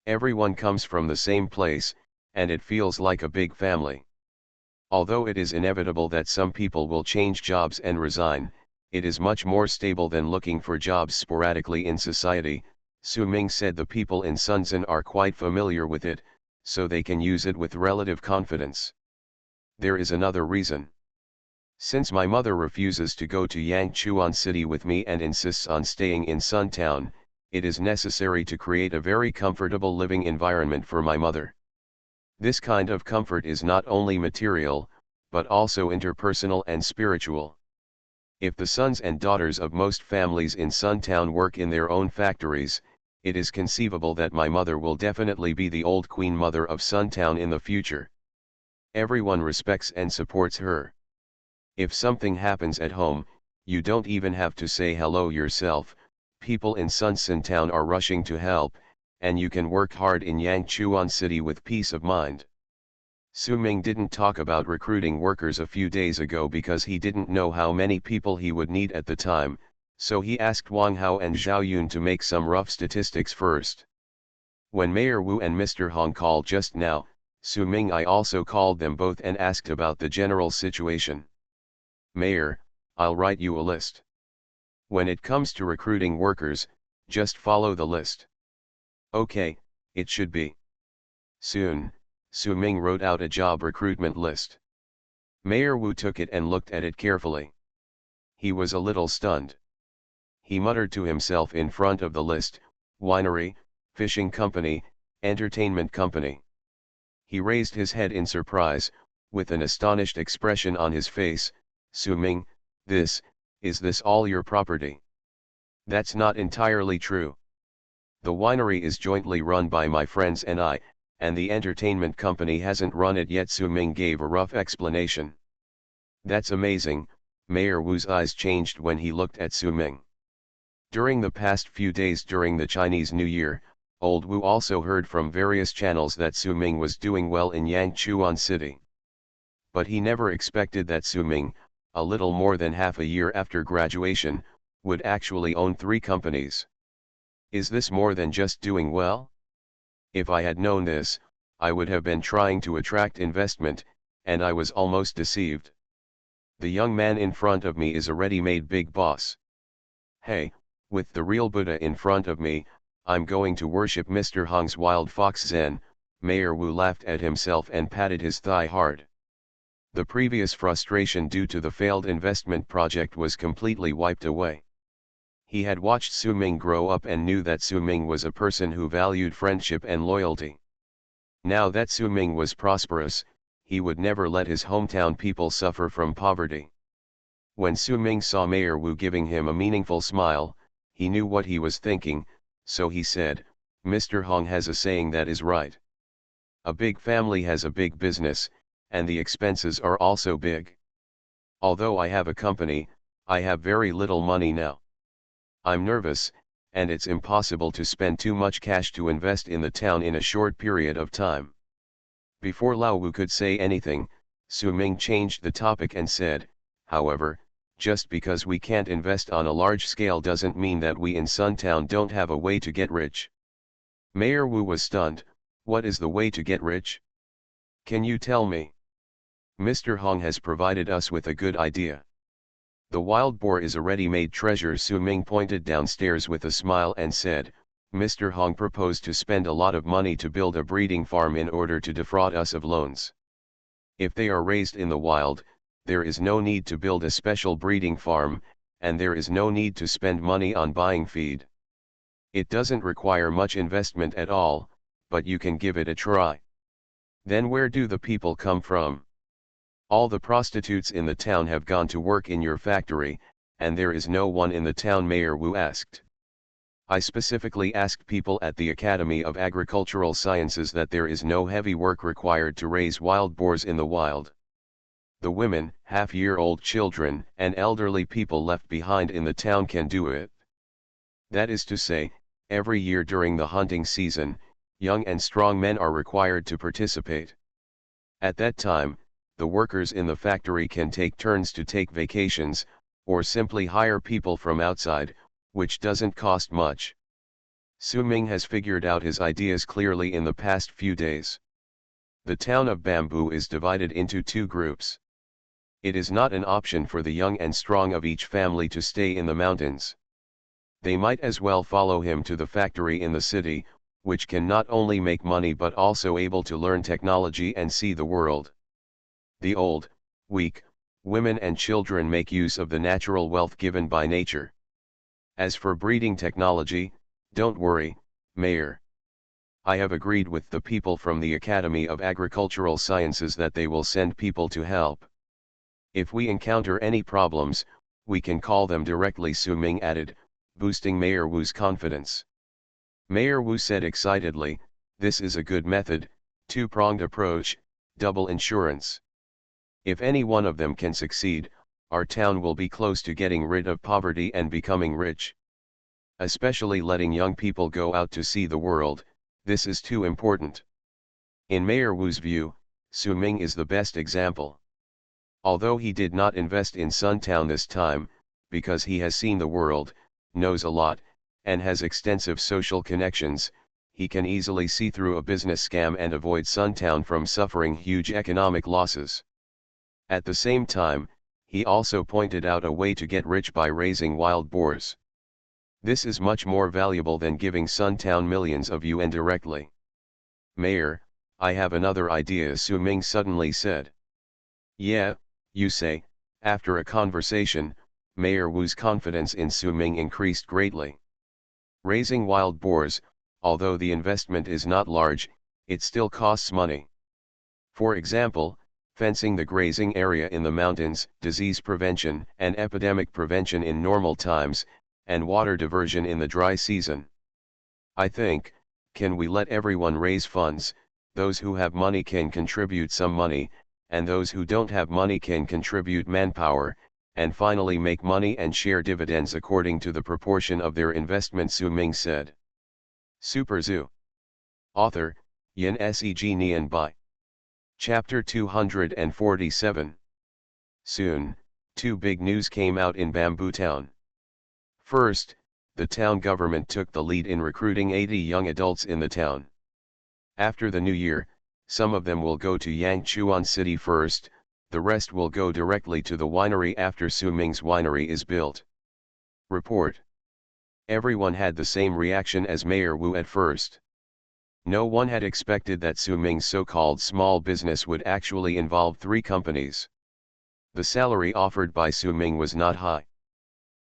Everyone comes from the same place, and it feels like a big family. Although it is inevitable that some people will change jobs and resign, it is much more stable than looking for jobs sporadically in society. Su Ming said the people in Sunzan are quite familiar with it, so they can use it with relative confidence. There is another reason. Since my mother refuses to go to Yangchuan City with me and insists on staying in Suntown, it is necessary to create a very comfortable living environment for my mother. This kind of comfort is not only material, but also interpersonal and spiritual. If the sons and daughters of most families in Suntown work in their own factories, it is conceivable that my mother will definitely be the old queen mother of Suntown in the future. Everyone respects and supports her. If something happens at home, you don't even have to say hello yourself. People in Sunsan Town are rushing to help, and you can work hard in Yangchuan City with peace of mind. Su Ming didn't talk about recruiting workers a few days ago because he didn't know how many people he would need at the time, so he asked Wang Hao and Zhao Yun to make some rough statistics first. When Mayor Wu and Mr. Hong called just now, Su Ming I also called them both and asked about the general situation. Mayor, I'll write you a list. When it comes to recruiting workers, just follow the list. Okay, it should be. Soon, Su Ming wrote out a job recruitment list. Mayor Wu took it and looked at it carefully. He was a little stunned. He muttered to himself in front of the list, winery, fishing company, entertainment company. He raised his head in surprise, with an astonished expression on his face. Su Ming, is this all your property? That's not entirely true. The winery is jointly run by my friends and I, and the entertainment company hasn't run it yet. Su Ming gave a rough explanation. That's amazing. Mayor Wu's eyes changed when he looked at Su Ming. During the past few days during the Chinese New Year, Old Wu also heard from various channels that Su Ming was doing well in Yangchuan City. But he never expected that Su Ming, a little more than half a year after graduation, would actually own 3 companies. Is this more than just doing well? If I had known this, I would have been trying to attract investment, and I was almost deceived. The young man in front of me is a ready-made big boss. Hey, with the real Buddha in front of me, I'm going to worship Mr. Hong's wild fox Zen. Mayor Wu laughed at himself and patted his thigh hard. The previous frustration due to the failed investment project was completely wiped away. He had watched Su Ming grow up and knew that Su Ming was a person who valued friendship and loyalty. Now that Su Ming was prosperous, he would never let his hometown people suffer from poverty. When Su Ming saw Mayor Wu giving him a meaningful smile, he knew what he was thinking, so he said, Mr. Hong has a saying that is right. A big family has a big business, and the expenses are also big. Although I have a company, I have very little money now. I'm nervous, and it's impossible to spend too much cash to invest in the town in a short period of time. Before Lao Wu could say anything, Su Ming changed the topic and said, however, just because we can't invest on a large scale doesn't mean that we in Suntown don't have a way to get rich. Mayor Wu was stunned. What is the way to get rich? Can you tell me? Mr. Hong has provided us with a good idea. The wild boar is a ready-made treasure. Su Ming pointed downstairs with a smile and said, Mr. Hong proposed to spend a lot of money to build a breeding farm in order to defraud us of loans. If they are raised in the wild, there is no need to build a special breeding farm, and there is no need to spend money on buying feed. It doesn't require much investment at all, but you can give it a try. Then where do the people come from? All the prostitutes in the town have gone to work in your factory, and there is no one in the town. Mayor Wu asked. I specifically asked people at the Academy of Agricultural Sciences that there is no heavy work required to raise wild boars in the wild. The women, half-year-old children, and elderly people left behind in the town can do it. That is to say, every year during the hunting season, young and strong men are required to participate. At that time, the workers in the factory can take turns to take vacations, or simply hire people from outside, which doesn't cost much. Su-ming has figured out his ideas clearly in the past few days. The town of Bamboo is divided into two groups. It is not an option for the young and strong of each family to stay in the mountains. They might as well follow him to the factory in the city, which can not only make money but also able to learn technology and see the world. The old, weak, women and children make use of the natural wealth given by nature. As for breeding technology, don't worry, Mayor. I have agreed with the people from the Academy of Agricultural Sciences that they will send people to help. If we encounter any problems, we can call them directly, Su-ming added, boosting Mayor Wu's confidence. Mayor Wu said excitedly, "This is a good method, two-pronged approach, double insurance. If any one of them can succeed, our town will be close to getting rid of poverty and becoming rich. Especially letting young people go out to see the world, this is too important." In Mayor Wu's view, Su-ming is the best example. Although he did not invest in Suntown this time, because he has seen the world, knows a lot, and has extensive social connections, he can easily see through a business scam and avoid Suntown from suffering huge economic losses. At the same time, he also pointed out a way to get rich by raising wild boars. This is much more valuable than giving Suntown millions of yuan directly. "Mayor, I have another idea," Su-ming suddenly said. "Yeah, you say." After a conversation, Mayor Wu's confidence in Su-ming increased greatly. Raising wild boars, although the investment is not large, it still costs money. For example, fencing the grazing area in the mountains, disease prevention and epidemic prevention in normal times, and water diversion in the dry season. I think, can we let everyone raise funds? Those who have money can contribute some money, and those who don't have money can contribute manpower, and finally make money and share dividends according to the proportion of their investment, Su-ming said. Super Zoo. Author, Yin Seg Nian Bai. Chapter 247. Soon, two big news came out in Bamboo Town. First, the town government took the lead in recruiting 80 young adults in the town. After the new year, some of them will go to Yangchuan City first, the rest will go directly to the winery after Su-ming's winery is built. Report. Everyone had the same reaction as Mayor Wu at first. No one had expected that Su-ming's so-called small business would actually involve 3 companies. The salary offered by Su-ming was not high.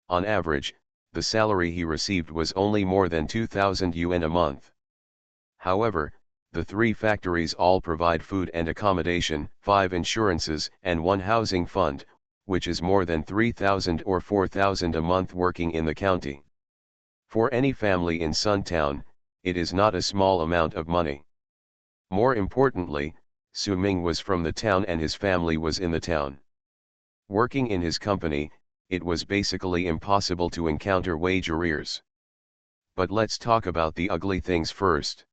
On average, the salary he received was only more than 2,000 yuan a month. However, the 3 factories all provide food and accommodation, 5 insurances and 1 housing fund, which is more than 3,000 or 4,000 a month working in the county. For any family in Suntown, it is not a small amount of money. More importantly, Su-ming was from the town and his family was in the town. Working in his company, it was basically impossible to encounter wage arrears. But let's talk about the ugly things first.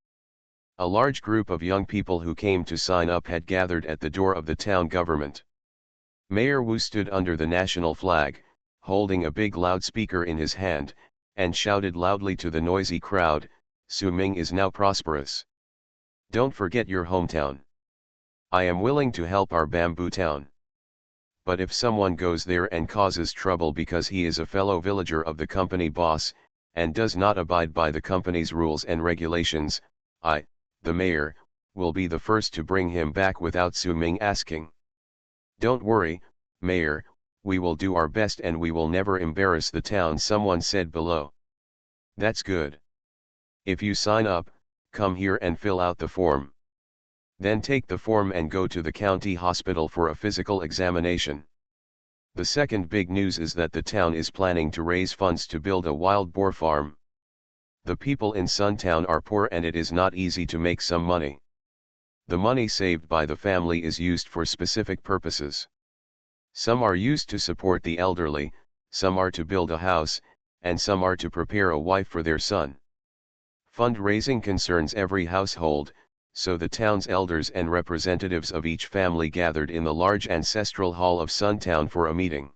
A large group of young people who came to sign up had gathered at the door of the town government. Mayor Wu stood under the national flag, holding a big loudspeaker in his hand, and shouted loudly to the noisy crowd, "Su-ming is now prosperous. Don't forget your hometown. I am willing to help our Bamboo Town. But if someone goes there and causes trouble because he is a fellow villager of the company boss, and does not abide by the company's rules and regulations, I, the mayor, will be the first to bring him back without Su-ming asking. Don't worry, Mayor, we will do our best and we will never embarrass the town," someone said below. "That's good. If you sign up, come here and fill out the form. Then take the form and go to the county hospital for a physical examination." The second big news is that the town is planning to raise funds to build a wild boar farm. The people in Suntown are poor and it is not easy to make some money. The money saved by the family is used for specific purposes. Some are used to support the elderly, some are to build a house, and some are to prepare a wife for their son. Fundraising concerns every household, so the town's elders and representatives of each family gathered in the large ancestral hall of Suntown for a meeting.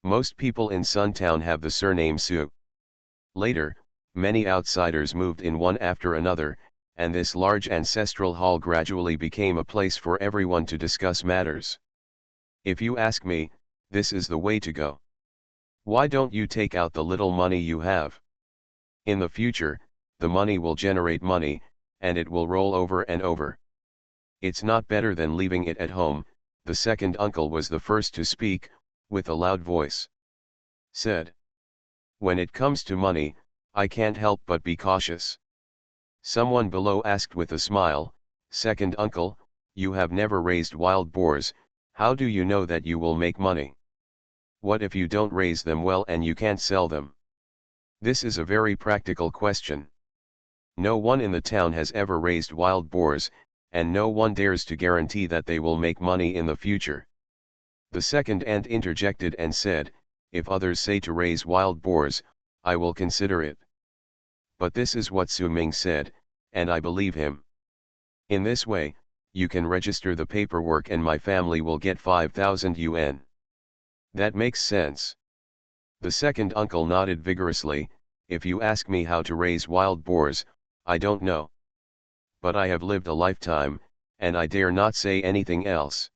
Most people in Suntown have the surname Su. Later, many outsiders moved in one after another, and this large ancestral hall gradually became a place for everyone to discuss matters. If you ask me, this is the way to go. Why don't you take out the little money you have? In the future, the money will generate money, and it will roll over and over. It's not better than leaving it at home. The second uncle was the first to speak, with a loud voice. Said. When it comes to money, I can't help but be cautious. Someone below asked with a smile, Second uncle, you have never raised wild boars, how do you know that you will make money? What if you don't raise them well and you can't sell them? This is a very practical question. No one in the town has ever raised wild boars, and no one dares to guarantee that they will make money in the future. The second aunt interjected and said, if others say to raise wild boars, I will consider it. But this is what Su Ming said, and I believe him. In this way, you can register the paperwork and my family will get 5,000 yuan. That makes sense. The second uncle nodded vigorously. If you ask me how to raise wild boars, I don't know. But I have lived a lifetime, and I dare not say anything else.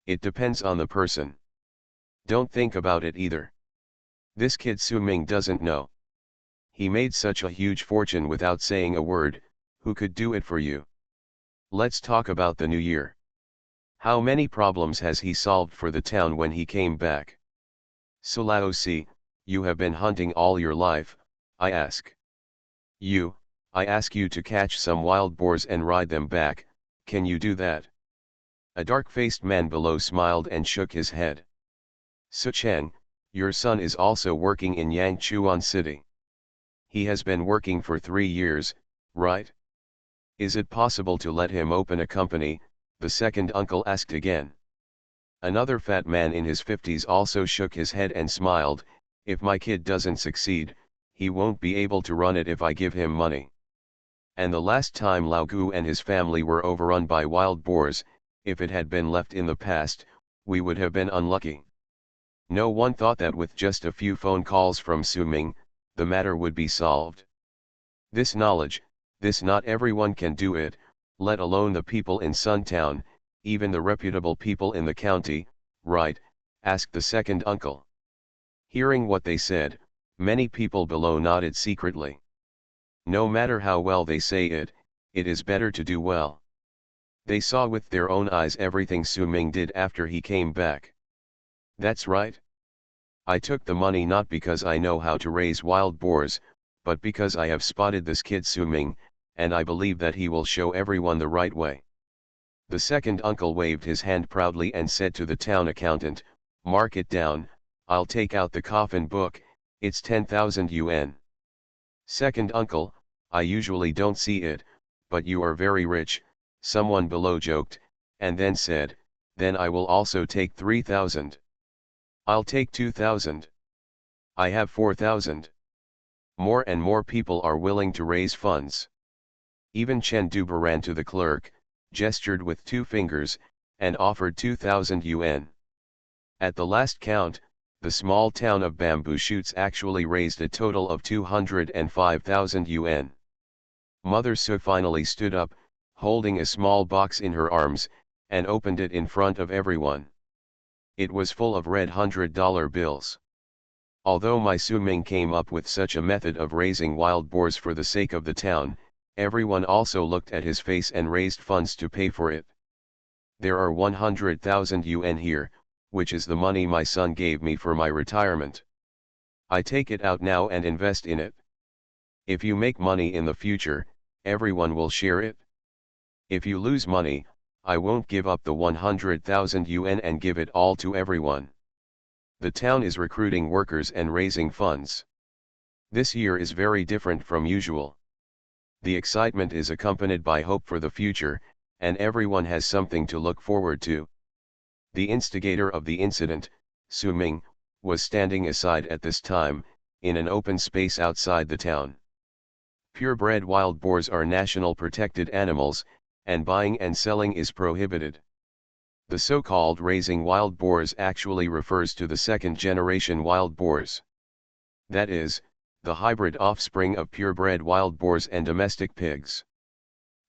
It depends on the person. Don't think about it either. This kid Su Ming doesn't know. He made such a huge fortune without saying a word. Who could do it for you? Let's talk about the new year. How many problems has he solved for the town when he came back? So Lao Si, you have been hunting all your life, I ask. I ask you to catch some wild boars and ride them back, can you do that? A dark-faced man below smiled and shook his head. Su Cheng, your son is also working in Yangchuan City. He has been working for 3 years, right? Is it possible to let him open a company? The second uncle asked again. Another fat man in his 50s also shook his head and smiled, if my kid doesn't succeed, he won't be able to run it if I give him money. And the last time Lao Gu and his family were overrun by wild boars, if it had been left in the past, we would have been unlucky. No one thought that with just a few phone calls from Su Ming, the matter would be solved. This knowledge, not everyone can do it, let alone the people in Suntown, even the reputable people in the county, right? Asked the second uncle. Hearing what they said, many people below nodded secretly. No matter how well they say it, it is better to do well. They saw with their own eyes everything Su Ming did after he came back. That's right. I took the money not because I know how to raise wild boars, but because I have spotted this kid Su Ming, and I believe that he will show everyone the right way. The second uncle waved his hand proudly and said to the town accountant, mark it down, I'll take out the coffin book, it's 10,000 yuan. Second uncle, I usually don't see it, but you are very rich, someone below joked, and then said, then I will also take 3,000. I'll take 2,000. I have 4,000. More and more people are willing to raise funds. Even Chen Duba ran to the clerk, gestured with 2 fingers, and offered 2,000 yuan. At the last count, the small town of Bamboo Shoots actually raised a total of 205,000 yuan. Mother Su finally stood up, holding a small box in her arms, and opened it in front of everyone. It was full of red $100 bills. Although my Su Ming came up with such a method of raising wild boars for the sake of the town, everyone also looked at his face and raised funds to pay for it. There are 100,000 yuan here, which is the money my son gave me for my retirement. I take it out now and invest in it. If you make money in the future, everyone will share it. If you lose money, I won't give up the 100,000 yuan and give it all to everyone. The town is recruiting workers and raising funds. This year is very different from usual. The excitement is accompanied by hope for the future, and everyone has something to look forward to. The instigator of the incident, Su Ming, was standing aside at this time, in an open space outside the town. Purebred wild boars are national protected animals, and buying and selling is prohibited. The so-called raising wild boars actually refers to the second-generation wild boars. That is, the hybrid offspring of purebred wild boars and domestic pigs.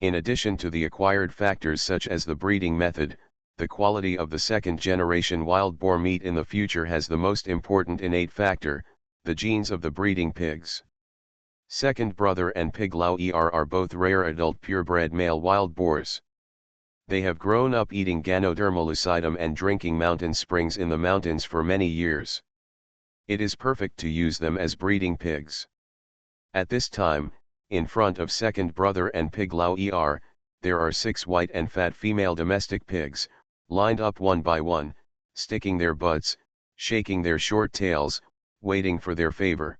In addition to the acquired factors such as the breeding method, the quality of the second-generation wild boar meat in the future has the most important innate factor, the genes of the breeding pigs. Second brother and pig Lau-er are both rare adult purebred male wild boars. They have grown up eating Ganoderma lucidum and drinking mountain springs in the mountains for many years. It is perfect to use them as breeding pigs. At this time, in front of second brother and pig Lau-er, there are 6 white and fat female domestic pigs, lined up one by one, sticking their butts, shaking their short tails, waiting for their favor.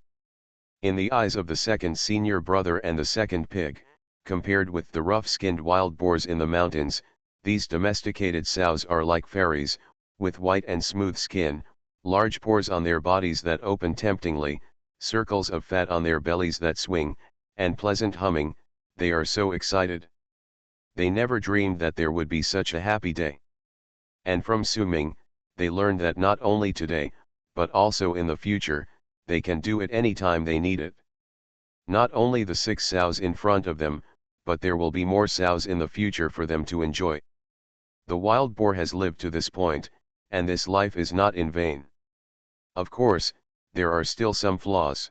In the eyes of the second senior brother and the second pig, compared with the rough-skinned wild boars in the mountains, these domesticated sows are like fairies, with white and smooth skin, large pores on their bodies that open temptingly, circles of fat on their bellies that swing, and pleasant humming. They are so excited. They never dreamed that there would be such a happy day. And from Su-ming, they learned that not only today, but also in the future, they can do it anytime they need it. Not only the 6 sows in front of them, but there will be more sows in the future for them to enjoy. The wild boar has lived to this point, and this life is not in vain. Of course, there are still some flaws.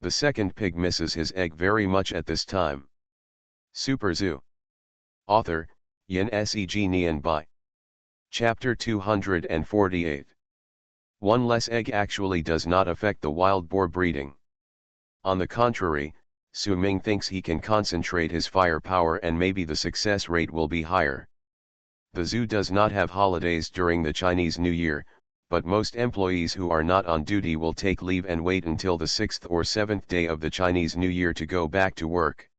The second pig misses his egg very much at this time. Super Zoo. Author, Yin Se Nian Bai. Chapter 248. One less egg actually does not affect the wild boar breeding. On the contrary, Su-ming thinks he can concentrate his firepower and maybe the success rate will be higher. The zoo does not have holidays during the Chinese New Year, but most employees who are not on duty will take leave and wait until the 6th or 7th day of the Chinese New Year to go back to work.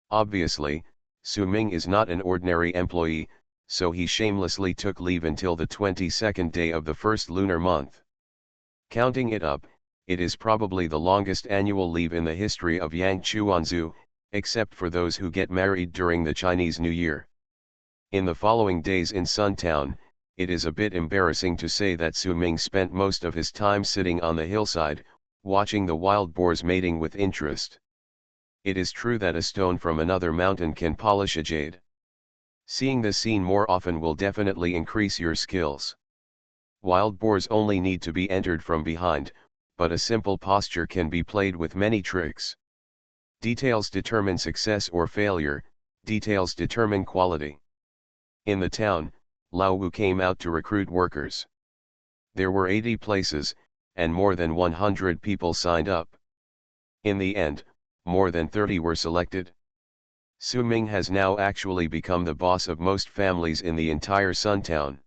Obviously, Su-ming is not an ordinary employee, so he shamelessly took leave until the 22nd day of the first lunar month. Counting it up, it is probably the longest annual leave in the history of Yangchuan Zoo, except for those who get married during the Chinese New Year. In the following days in Suntown, it is a bit embarrassing to say that Su-ming spent most of his time sitting on the hillside, watching the wild boars mating with interest. It is true that a stone from another mountain can polish a jade. Seeing this scene more often will definitely increase your skills. Wild boars only need to be entered from behind, but a simple posture can be played with many tricks. Details determine success or failure, details determine quality. In the town, Lao Wu came out to recruit workers. There were 80 places, and more than 100 people signed up. In the end, more than 30 were selected. Su-ming has now actually become the boss of most families in the entire Suntown.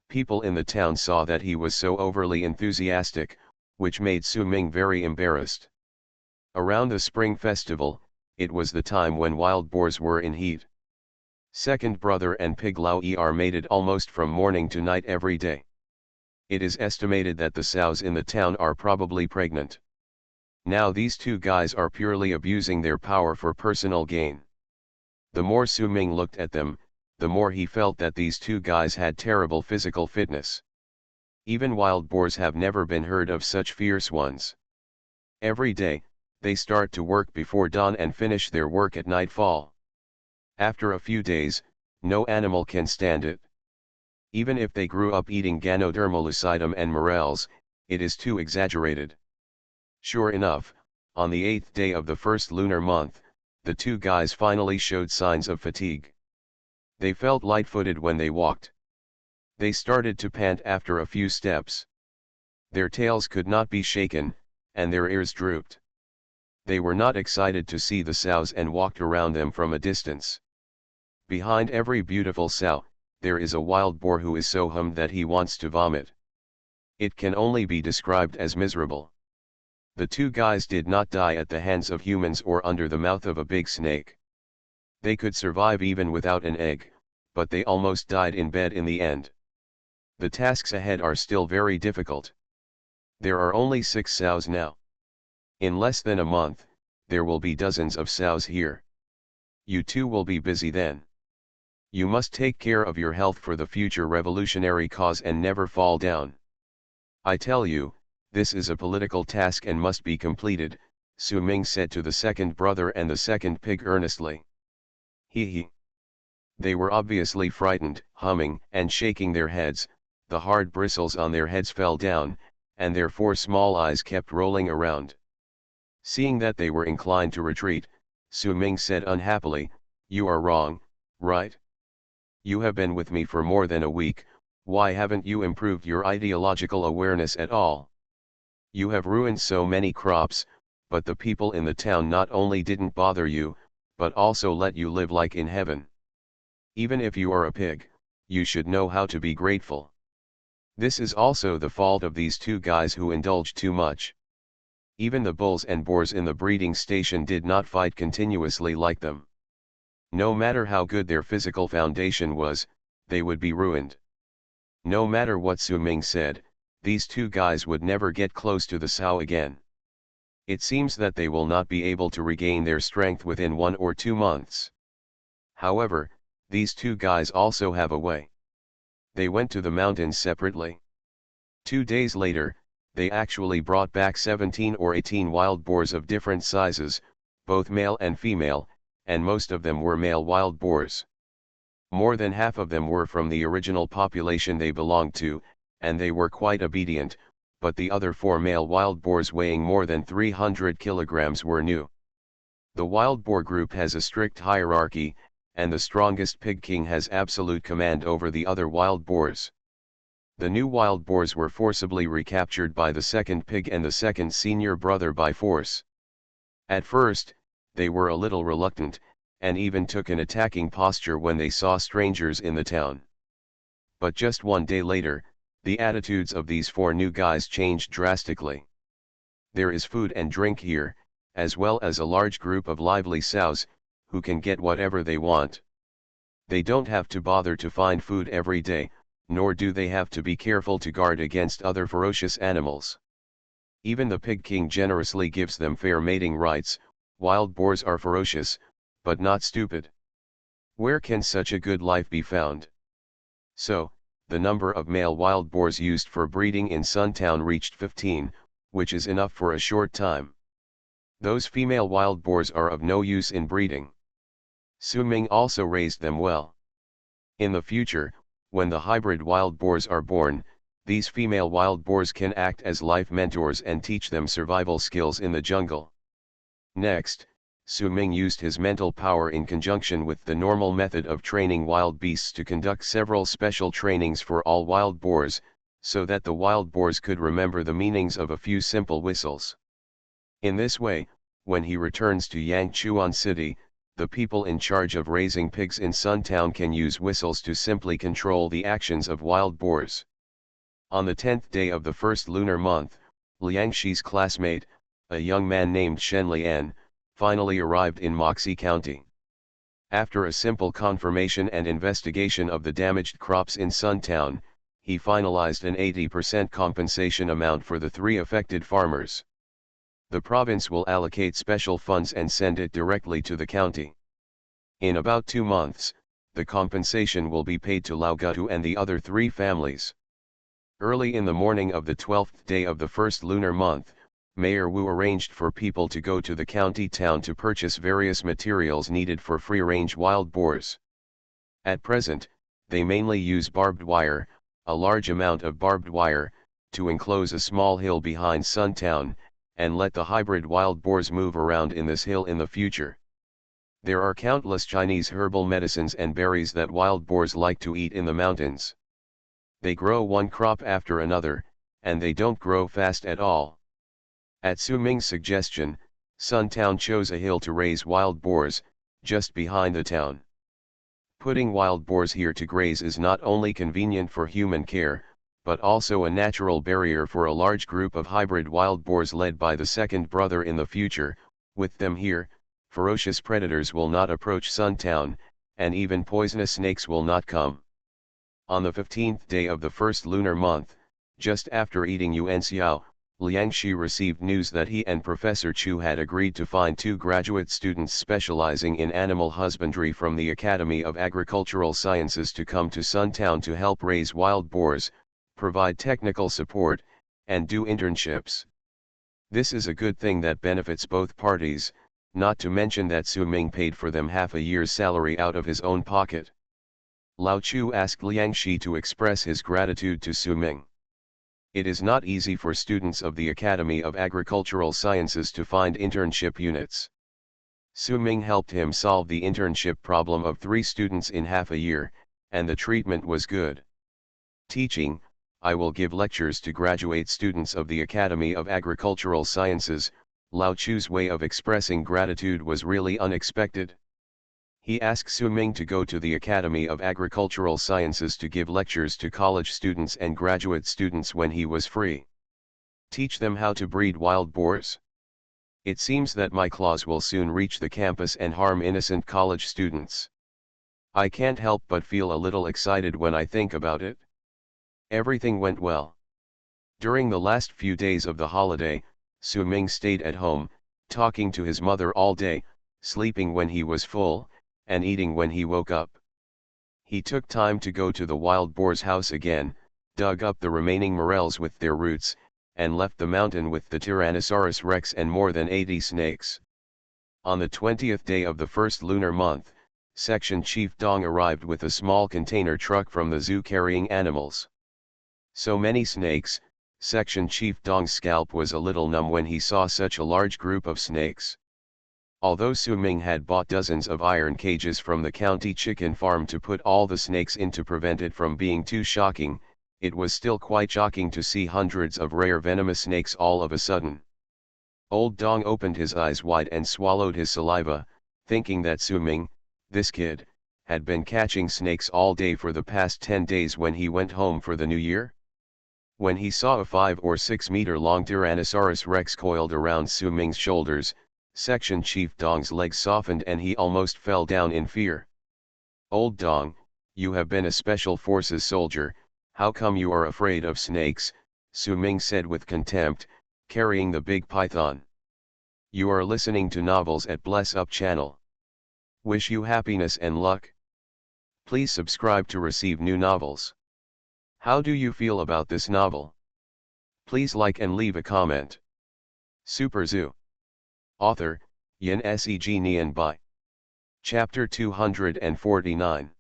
People in the town saw that he was so overly enthusiastic, which made Su-ming very embarrassed. Around the Spring Festival, it was the time when wild boars were in heat. Second brother and pig Lau-er mated almost from morning to night every day. It is estimated that the sows in the town are probably pregnant. Now these 2 guys are purely abusing their power for personal gain. The more Su-ming looked at them, the more he felt that these 2 guys had terrible physical fitness. Even wild boars have never been heard of such fierce ones. Every day, they start to work before dawn and finish their work at nightfall. After a few days, no animal can stand it. Even if they grew up eating Ganoderma lucidum and morels, it is too exaggerated. Sure enough, on the 8th day of the first lunar month, the 2 guys finally showed signs of fatigue. They felt light-footed when they walked. They started to pant after a few steps. Their tails could not be shaken, and their ears drooped. They were not excited to see the sows and walked around them from a distance. Behind every beautiful sow, there is a wild boar who is so hummed that he wants to vomit. It can only be described as miserable. The 2 guys did not die at the hands of humans or under the mouth of a big snake. They could survive even without an egg, but they almost died in bed in the end. The tasks ahead are still very difficult. There are only 6 sows now. In less than a month, there will be dozens of sows here. You too will be busy then. You must take care of your health for the future revolutionary cause and never fall down. I tell you, This is a political task and must be completed, Su Ming said to the second brother and the second pig earnestly. He. They were obviously frightened, humming and shaking their heads, the hard bristles on their heads fell down, and their 4 small eyes kept rolling around. Seeing that they were inclined to retreat, Su Ming said unhappily, "You are wrong, right? You have been with me for more than a week, why haven't you improved your ideological awareness at all? You have ruined so many crops, but the people in the town not only didn't bother you, but also let you live like in heaven. Even if you are a pig, you should know how to be grateful. This is also the fault of these 2 guys who indulged too much. Even the bulls and boars in the breeding station did not fight continuously like them. No matter how good their physical foundation was, they would be ruined." No matter what Su Ming said, these 2 guys would never get close to the sow again. It seems that they will not be able to regain their strength within 1 or 2 months. However, these 2 guys also have a way. They went to the mountains separately. 2 days later, they actually brought back 17 or 18 wild boars of different sizes, both male and female, and most of them were male wild boars. More than half of them were from the original population they belonged to, and they were quite obedient, but the other 4 male wild boars weighing more than 300 kilograms were new. The wild boar group has a strict hierarchy, and the strongest pig king has absolute command over the other wild boars. The new wild boars were forcibly recaptured by the second pig and the second senior brother by force. At first, they were a little reluctant, and even took an attacking posture when they saw strangers in the town. But just 1 day later, the attitudes of these 4 new guys changed drastically. There is food and drink here, as well as a large group of lively sows, who can get whatever they want. They don't have to bother to find food every day, nor do they have to be careful to guard against other ferocious animals. Even the pig king generously gives them fair mating rights. Wild boars are ferocious, but not stupid. Where can such a good life be found? So, the number of male wild boars used for breeding in Suntown reached 15, which is enough for a short time. Those female wild boars are of no use in breeding. Su Ming also raised them well. In the future, when the hybrid wild boars are born, these female wild boars can act as life mentors and teach them survival skills in the jungle. Next, Su Ming used his mental power in conjunction with the normal method of training wild beasts to conduct several special trainings for all wild boars, so that the wild boars could remember the meanings of a few simple whistles. In this way, when he returns to Yangchuan City, the people in charge of raising pigs in Suntown can use whistles to simply control the actions of wild boars. On the 10th day of the first lunar month, Liang Shi's classmate, a young man named Shen Lian, finally arrived in Moxie County. After a simple confirmation and investigation of the damaged crops in Suntown, he finalized an 80% compensation amount for the 3 affected farmers. The province will allocate special funds and send it directly to the county. In about 2 months, the compensation will be paid to Lao Gutu and the other 3 families. Early in the morning of the 12th day of the first lunar month, Mayor Wu arranged for people to go to the county town to purchase various materials needed for free-range wild boars. At present, they mainly use barbed wire, a large amount of barbed wire, to enclose a small hill behind Suntown, and let the hybrid wild boars move around in this hill in the future. There are countless Chinese herbal medicines and berries that wild boars like to eat in the mountains. They grow one crop after another, and they don't grow fast at all. At Su Ming's suggestion, Suntown chose a hill to raise wild boars, just behind the town. Putting wild boars here to graze is not only convenient for human care, but also a natural barrier for a large group of hybrid wild boars led by the second brother in the future. With them here, ferocious predators will not approach Suntown, and even poisonous snakes will not come. On the 15th day of the first lunar month, just after eating Yuan Xiao, Liang Shi received news that he and Professor Chu had agreed to find 2 graduate students specializing in animal husbandry from the Academy of Agricultural Sciences to come to Suntown to help raise wild boars, provide technical support, and do internships. This is a good thing that benefits both parties, not to mention that Su Ming paid for them half a year's salary out of his own pocket. Lao Chu asked Liang Shi to express his gratitude to Su Ming. It is not easy for students of the Academy of Agricultural Sciences to find internship units. Su Ming helped him solve the internship problem of 3 students in half a year, and the treatment was good. Teaching, I will give lectures to graduate students of the Academy of Agricultural Sciences. Lao Chu's way of expressing gratitude was really unexpected. He asked Su Ming to go to the Academy of Agricultural Sciences to give lectures to college students and graduate students when he was free. Teach them how to breed wild boars. It seems that my claws will soon reach the campus and harm innocent college students. I can't help but feel a little excited when I think about it. Everything went well. During the last few days of the holiday, Su Ming stayed at home, talking to his mother all day, sleeping when he was full, and eating when he woke up. He took time to go to the wild boar's house again, dug up the remaining morels with their roots, and left the mountain with the Tyrannosaurus rex and more than 80 snakes. On the 20th day of the first lunar month, Section Chief Dong arrived with a small container truck from the zoo carrying animals. So many snakes, Section Chief Dong's scalp was a little numb when he saw such a large group of snakes. Although Su Ming had bought dozens of iron cages from the county chicken farm to put all the snakes in to prevent it from being too shocking, it was still quite shocking to see hundreds of rare venomous snakes all of a sudden. Old Dong opened his eyes wide and swallowed his saliva, thinking that Su Ming, this kid, had been catching snakes all day for the past 10 days when he went home for the new year. When he saw a 5 or 6 meter long Tyrannosaurus rex coiled around Su Ming's shoulders, Section Chief Dong's legs softened and he almost fell down in fear. Old Dong, you have been a special forces soldier, how come you are afraid of snakes? Su Ming said with contempt, carrying the big python. You are listening to novels at Bless Up channel. Wish you happiness and luck. Please subscribe to receive new novels. How do you feel about this novel? Please like and leave a comment. Super Zoo. Author, Yin Seg Nian Bai. Chapter 249.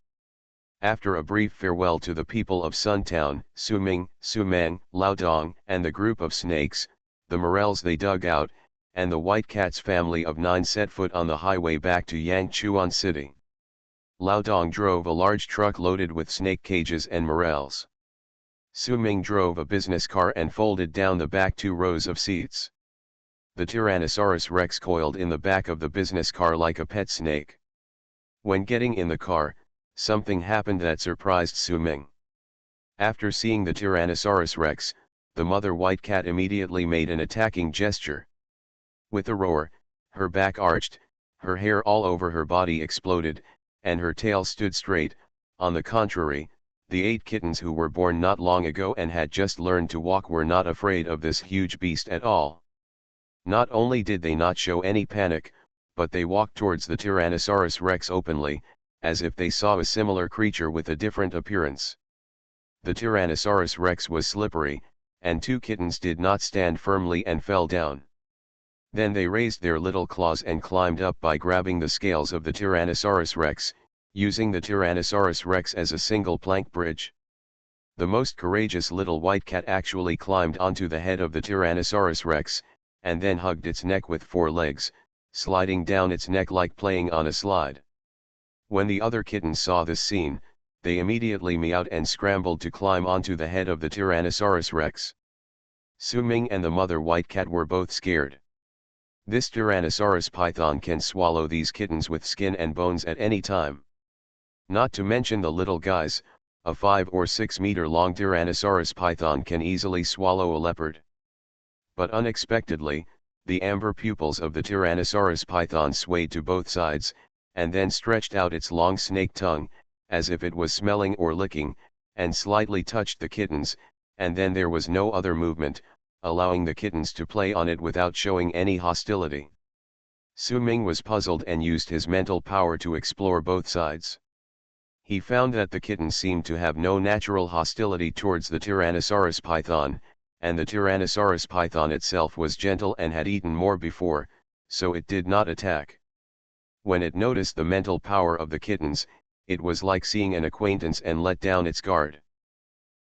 After a brief farewell to the people of Suntown, Su Ming, Su Meng, Lao Dong, and the group of snakes, the morels they dug out, and the white cat's family of 9 set foot on the highway back to Yangchuan City. Lao Dong drove a large truck loaded with snake cages and morels. Su Ming drove a business car and folded down the back 2 rows of seats. The Tyrannosaurus rex coiled in the back of the business car like a pet snake. When getting in the car, something happened that surprised Su Ming. After seeing the Tyrannosaurus rex, the mother white cat immediately made an attacking gesture. With a roar, her back arched, her hair all over her body exploded, and her tail stood straight. On the contrary, the 8 kittens who were born not long ago and had just learned to walk were not afraid of this huge beast at all. Not only did they not show any panic, but they walked towards the Tyrannosaurus rex openly, as if they saw a similar creature with a different appearance. The Tyrannosaurus rex was slippery, and 2 kittens did not stand firmly and fell down. Then they raised their little claws and climbed up by grabbing the scales of the Tyrannosaurus rex, using the Tyrannosaurus rex as a single plank bridge. The most courageous little white cat actually climbed onto the head of the Tyrannosaurus rex, and then hugged its neck with 4 legs, sliding down its neck like playing on a slide. When the other kittens saw this scene, they immediately meowed and scrambled to climb onto the head of the Tyrannosaurus rex. Su Ming and the mother white cat were both scared. This Tyrannosaurus python can swallow these kittens with skin and bones at any time. Not to mention the little guys, a 5 or 6 meter long Tyrannosaurus python can easily swallow a leopard. But unexpectedly, the amber pupils of the Tyrannosaurus python swayed to both sides, and then stretched out its long snake tongue, as if it was smelling or licking, and slightly touched the kittens, and then there was no other movement, allowing the kittens to play on it without showing any hostility. Su Ming was puzzled and used his mental power to explore both sides. He found that the kittens seemed to have no natural hostility towards the Tyrannosaurus python, and the Tyrannosaurus python itself was gentle and had eaten more before, so it did not attack. When it noticed the mental power of the kittens, it was like seeing an acquaintance and let down its guard.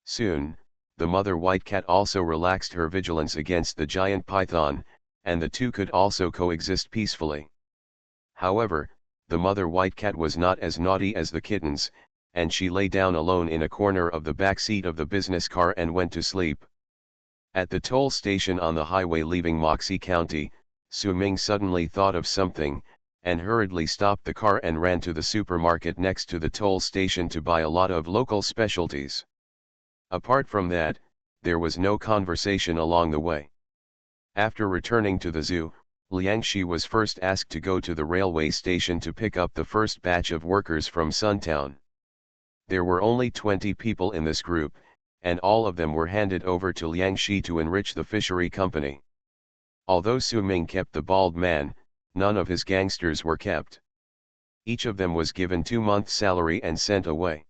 Soon, the mother white cat also relaxed her vigilance against the giant python, and the two could also coexist peacefully. However, the mother white cat was not as naughty as the kittens, and she lay down alone in a corner of the back seat of the business car and went to sleep. At the toll station on the highway leaving Moxie County, Su Ming suddenly thought of something, and hurriedly stopped the car and ran to the supermarket next to the toll station to buy a lot of local specialties. Apart from that, there was no conversation along the way. After returning to the zoo, Liang Shi was first asked to go to the railway station to pick up the first batch of workers from Suntown. There were only 20 people in this group, and all of them were handed over to Liang Shi to enrich the fishery company. Although Su Ming kept the bald man, none of his gangsters were kept. Each of them was given 2 months' salary and sent away.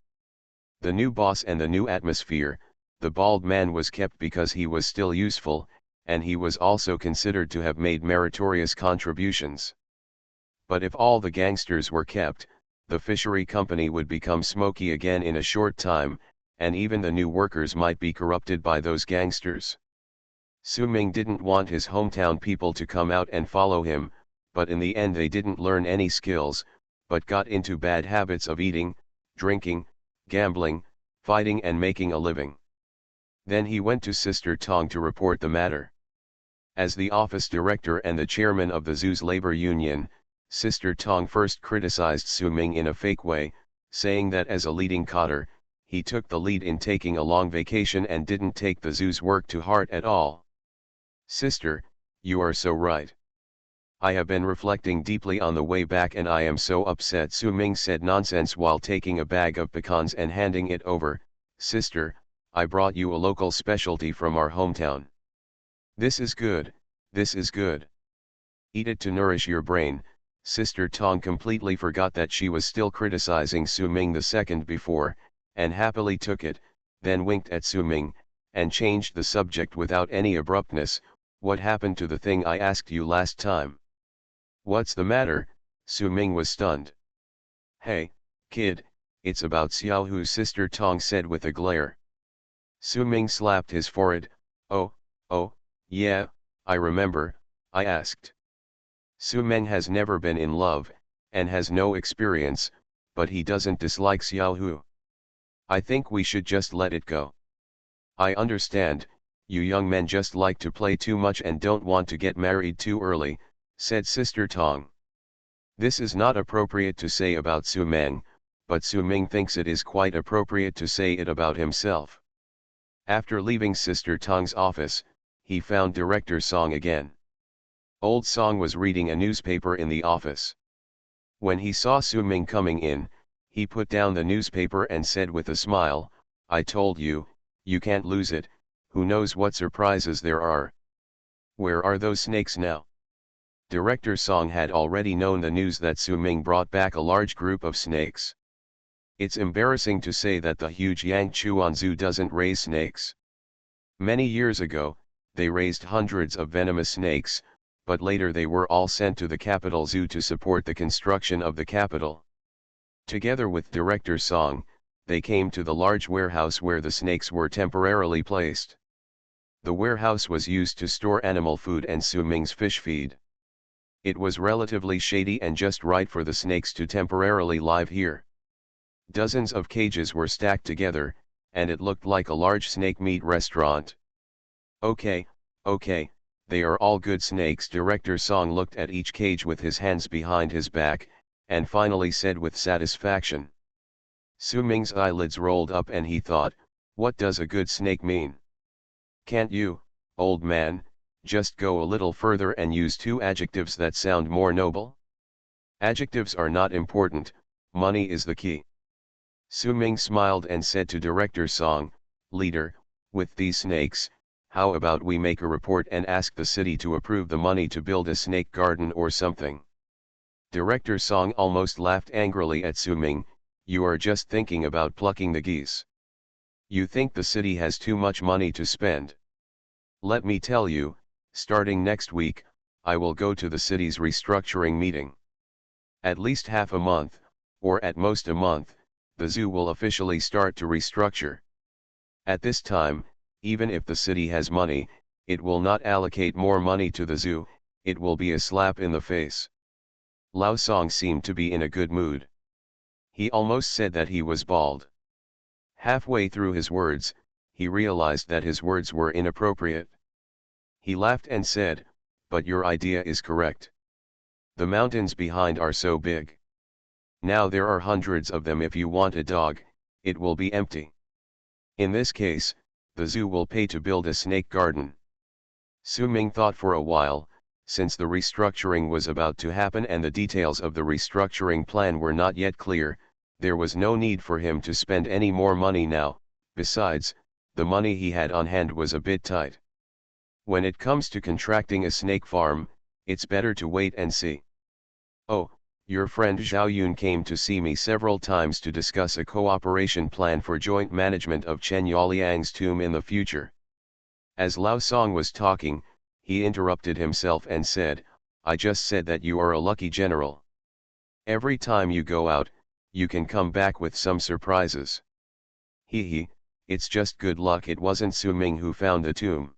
The new boss and the new atmosphere, the bald man was kept because he was still useful, and he was also considered to have made meritorious contributions. But if all the gangsters were kept, the fishery company would become smoky again in a short time, and even the new workers might be corrupted by those gangsters. Su Ming didn't want his hometown people to come out and follow him, but in the end they didn't learn any skills, but got into bad habits of eating, drinking, gambling, fighting and making a living. Then he went to Sister Tong to report the matter. As the office director and the chairman of the zoo's labor union, Sister Tong first criticized Su Ming in a fake way, saying that as a leading cotter, he took the lead in taking a long vacation and didn't take the zoo's work to heart at all. Sister, you are so right. I have been reflecting deeply on the way back and I am so upset. Su Ming said nonsense while taking a bag of pecans and handing it over. Sister, I brought you a local specialty from our hometown. This is good, this is good. Eat it to nourish your brain. Sister Tong completely forgot that she was still criticizing Su Ming the second before, and happily took it, then winked at Su Ming, and changed the subject without any abruptness. What happened to the thing I asked you last time? What's the matter? Su Ming was stunned. Hey, kid, it's about Xiaohu, Sister Tong said with a glare. Su Ming slapped his forehead. Oh, yeah, I remember, I asked. Su Ming has never been in love, and has no experience, but he doesn't dislike Xiaohu. I think we should just let it go. I understand, you young men just like to play too much and don't want to get married too early, said Sister Tong. This is not appropriate to say about Su Ming, but Su Ming thinks it is quite appropriate to say it about himself. After leaving Sister Tong's office, he found Director Song again. Old Song was reading a newspaper in the office. When he saw Su Ming coming in, he put down the newspaper and said with a smile, I told you, you can't lose it, who knows what surprises there are. Where are those snakes now? Director Song had already known the news that Su Ming brought back a large group of snakes. It's embarrassing to say that the huge Yangchuan Zoo doesn't raise snakes. Many years ago, they raised hundreds of venomous snakes, but later they were all sent to the capital zoo to support the construction of the capital. Together with Director Song, they came to the large warehouse where the snakes were temporarily placed. The warehouse was used to store animal food and Su Ming's fish feed. It was relatively shady and just right for the snakes to temporarily live here. Dozens of cages were stacked together, and it looked like a large snake meat restaurant. Okay, they are all good snakes. Director Song looked at each cage with his hands behind his back, and finally said with satisfaction. Su Ming's eyelids rolled up and he thought, what does a good snake mean? Can't you, old man, just go a little further and use 2 adjectives that sound more noble? Adjectives are not important, money is the key. Su Ming smiled and said to Director Song, Leader, with these snakes, how about we make a report and ask the city to approve the money to build a snake garden or something? Director Song almost laughed angrily at Su Ming, you are just thinking about plucking the geese. You think the city has too much money to spend. Let me tell you, starting next week, I will go to the city's restructuring meeting. At least half a month, or at most a month, the zoo will officially start to restructure. At this time, even if the city has money, it will not allocate more money to the zoo, it will be a slap in the face. Lao Song seemed to be in a good mood. He almost said that he was bald. Halfway through his words, he realized that his words were inappropriate. He laughed and said, "But your idea is correct. The mountains behind are so big. Now there are hundreds of them. If you want a dog, it will be empty. In this case, the zoo will pay to build a snake garden." Su Ming thought for a while, since the restructuring was about to happen and the details of the restructuring plan were not yet clear, there was no need for him to spend any more money now. Besides, the money he had on hand was a bit tight. When it comes to contracting a snake farm, it's better to wait and see. "Oh, your friend Zhao Yun came to see me several times to discuss a cooperation plan for joint management of Chen Yaoliang's tomb in the future." As Lao Song was talking, he interrupted himself and said, "I just said that you are a lucky general. Every time you go out, you can come back with some surprises." He, it's just good luck it wasn't Su Ming who found the tomb.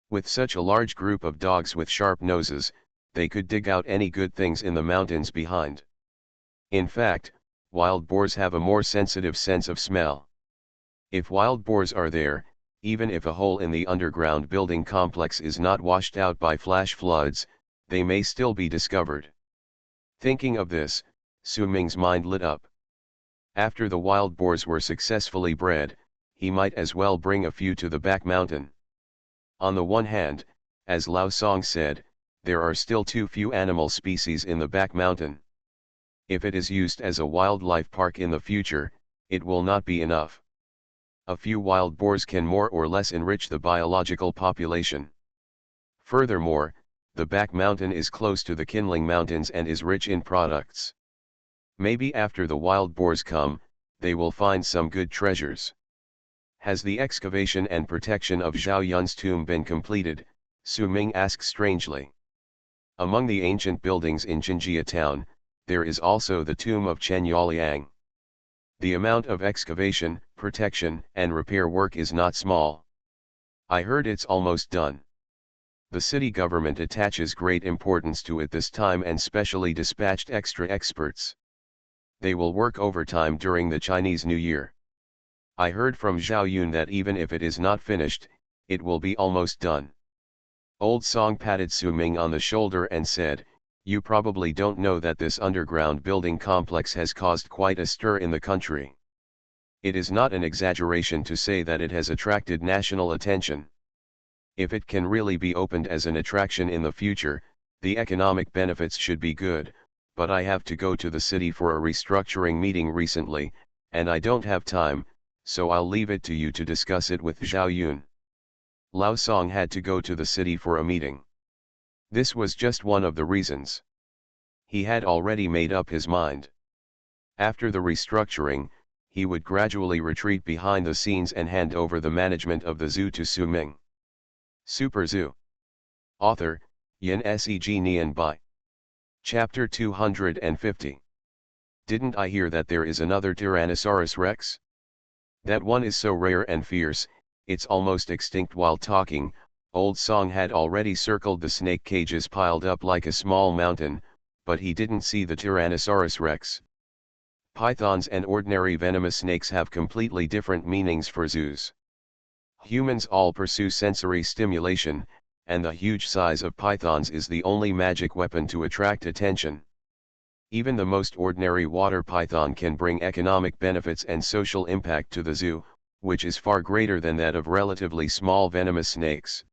With such a large group of dogs with sharp noses, they could dig out any good things in the mountains behind. In fact, wild boars have a more sensitive sense of smell. If wild boars are there, even if a hole in the underground building complex is not washed out by flash floods, they may still be discovered. Thinking of this, Su Ming's mind lit up. After the wild boars were successfully bred, he might as well bring a few to the back mountain. On the one hand, as Lao Song said, there are still too few animal species in the back mountain. If it is used as a wildlife park in the future, it will not be enough. A few wild boars can more or less enrich the biological population. Furthermore, the back mountain is close to the Kinling Mountains and is rich in products. Maybe after the wild boars come, they will find some good treasures. Has the excavation and protection of Zhao Yun's tomb been completed? Su Ming asked strangely. Among the ancient buildings in Jinjia town, there is also the tomb of Chen Yaoliang. The amount of excavation, protection, and repair work is not small. I heard it's almost done. The city government attaches great importance to it this time and specially dispatched extra experts. They will work overtime during the Chinese New Year. I heard from Zhao Yun that even if it is not finished, it will be almost done. Old Song patted Su Ming on the shoulder and said, "You probably don't know that this underground building complex has caused quite a stir in the country. It is not an exaggeration to say that it has attracted national attention. If it can really be opened as an attraction in the future, the economic benefits should be good, but I have to go to the city for a restructuring meeting recently, and I don't have time, so I'll leave it to you to discuss it with Zhao Yun." Lao Song had to go to the city for a meeting. This was just one of the reasons. He had already made up his mind. After the restructuring, he would gradually retreat behind the scenes and hand over the management of the zoo to Su Ming. Super Zoo. Author, Yin Seg Nian Bai. Chapter 250. Didn't I hear that there is another Tyrannosaurus Rex? That one is so rare and fierce, it's almost extinct. While talking, Old Song had already circled the snake cages piled up like a small mountain, but he didn't see the Tyrannosaurus Rex. Pythons and ordinary venomous snakes have completely different meanings for zoos. Humans all pursue sensory stimulation, and the huge size of pythons is the only magic weapon to attract attention. Even the most ordinary water python can bring economic benefits and social impact to the zoo, which is far greater than that of relatively small venomous snakes.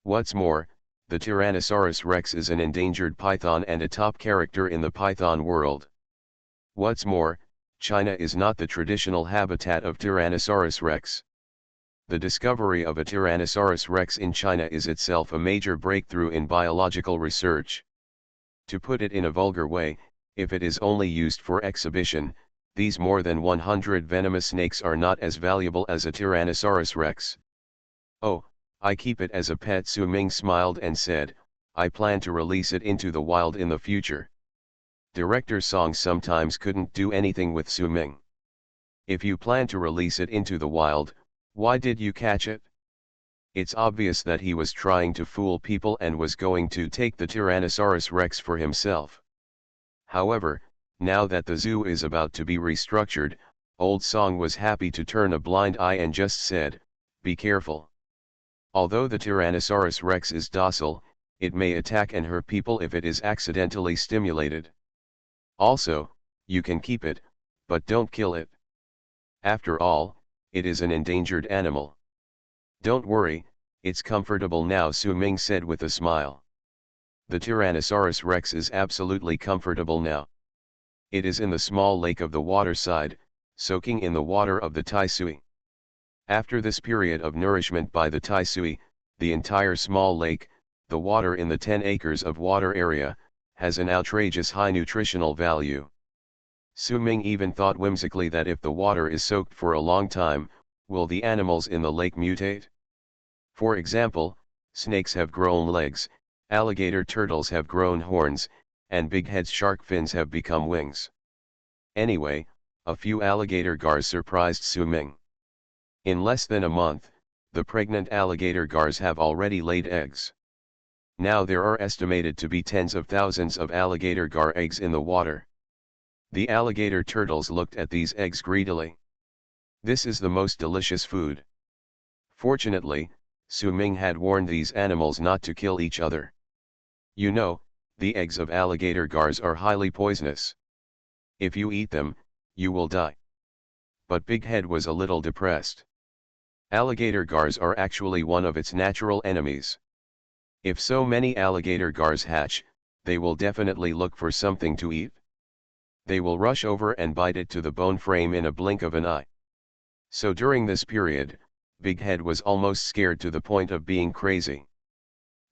What's more, the Tyrannosaurus Rex is an endangered python and a top character in the python world. What's more, China is not the traditional habitat of Tyrannosaurus Rex. The discovery of a Tyrannosaurus Rex in China is itself a major breakthrough in biological research. To put it in a vulgar way, if it is only used for exhibition, these more than 100 venomous snakes are not as valuable as a Tyrannosaurus Rex. Oh, I keep it as a pet. Su Ming smiled and said, I plan to release it into the wild in the future. Director Song sometimes couldn't do anything with Su Ming. If you plan to release it into the wild, why did you catch it? It's obvious that he was trying to fool people and was going to take the Tyrannosaurus Rex for himself. However, now that the zoo is about to be restructured, Old Song was happy to turn a blind eye and just said, be careful. Although the Tyrannosaurus Rex is docile, it may attack and hurt people if it is accidentally stimulated. Also, you can keep it, but don't kill it. After all, it is an endangered animal. Don't worry, it's comfortable now, Su Ming said with a smile. The Tyrannosaurus Rex is absolutely comfortable now. It is in the small lake of the waterside, soaking in the water of the Taisui. After this period of nourishment by the Taisui, the entire small lake, the water in the 10 acres of water area, has an outrageous high nutritional value. Su Ming even thought whimsically that if the water is soaked for a long time, will the animals in the lake mutate? For example, snakes have grown legs, alligator turtles have grown horns, and big-head shark fins have become wings. Anyway, a few alligator gars surprised Su Ming. In less than a month, the pregnant alligator gars have already laid eggs. Now there are estimated to be tens of thousands of alligator gar eggs in the water. The alligator turtles looked at these eggs greedily. This is the most delicious food. Fortunately, Su Ming had warned these animals not to kill each other. You know, the eggs of alligator gars are highly poisonous. If you eat them, you will die. But Big Head was a little depressed. Alligator gars are actually one of its natural enemies. If so many alligator gars hatch, they will definitely look for something to eat. They will rush over and bite it to the bone frame in a blink of an eye. So during this period, Big Head was almost scared to the point of being crazy.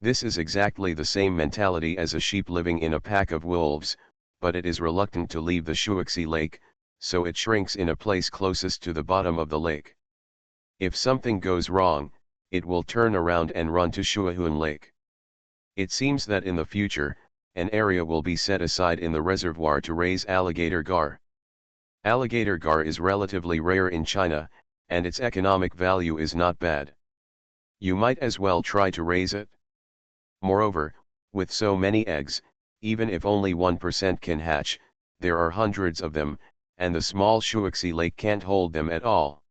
This is exactly the same mentality as a sheep living in a pack of wolves, but it is reluctant to leave the Shuaxi Lake, so it shrinks in a place closest to the bottom of the lake. If something goes wrong, it will turn around and run to Shuahun Lake. It seems that in the future, an area will be set aside in the reservoir to raise alligator gar. Alligator gar is relatively rare in China, and its economic value is not bad. You might as well try to raise it. Moreover, with so many eggs, even if only 1% can hatch, there are hundreds of them, and the small Shuaxi Lake can't hold them at all.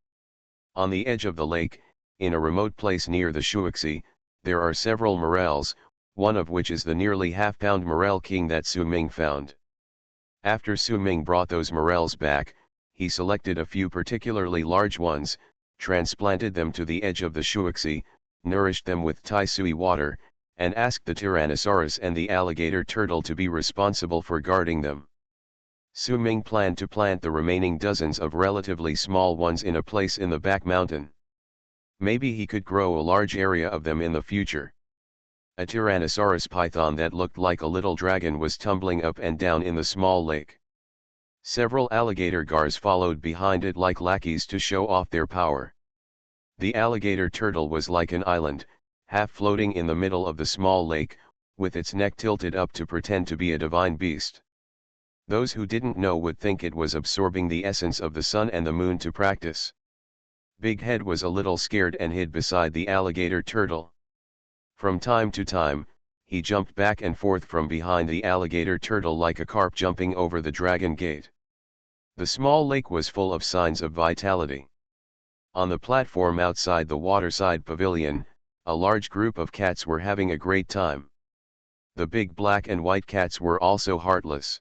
On the edge of the lake, in a remote place near the Shuaxi, there are several morels, one of which is the nearly half-pound morel king that Su Ming found. After Su Ming brought those morels back, he selected a few particularly large ones, transplanted them to the edge of the Shuaxi, nourished them with Taisui water, and asked the Tyrannosaurus and the alligator turtle to be responsible for guarding them. Su Ming planned to plant the remaining dozens of relatively small ones in a place in the back mountain. Maybe he could grow a large area of them in the future. A Tyrannosaurus python that looked like a little dragon was tumbling up and down in the small lake. Several alligator gars followed behind it like lackeys to show off their power. The alligator turtle was like an island, half floating in the middle of the small lake, with its neck tilted up to pretend to be a divine beast. Those who didn't know would think it was absorbing the essence of the sun and the moon to practice. Big Head was a little scared and hid beside the alligator turtle. From time to time, he jumped back and forth from behind the alligator turtle like a carp jumping over the dragon gate. The small lake was full of signs of vitality. On the platform outside the waterside pavilion, a large group of cats were having a great time. The big black and white cats were also heartless.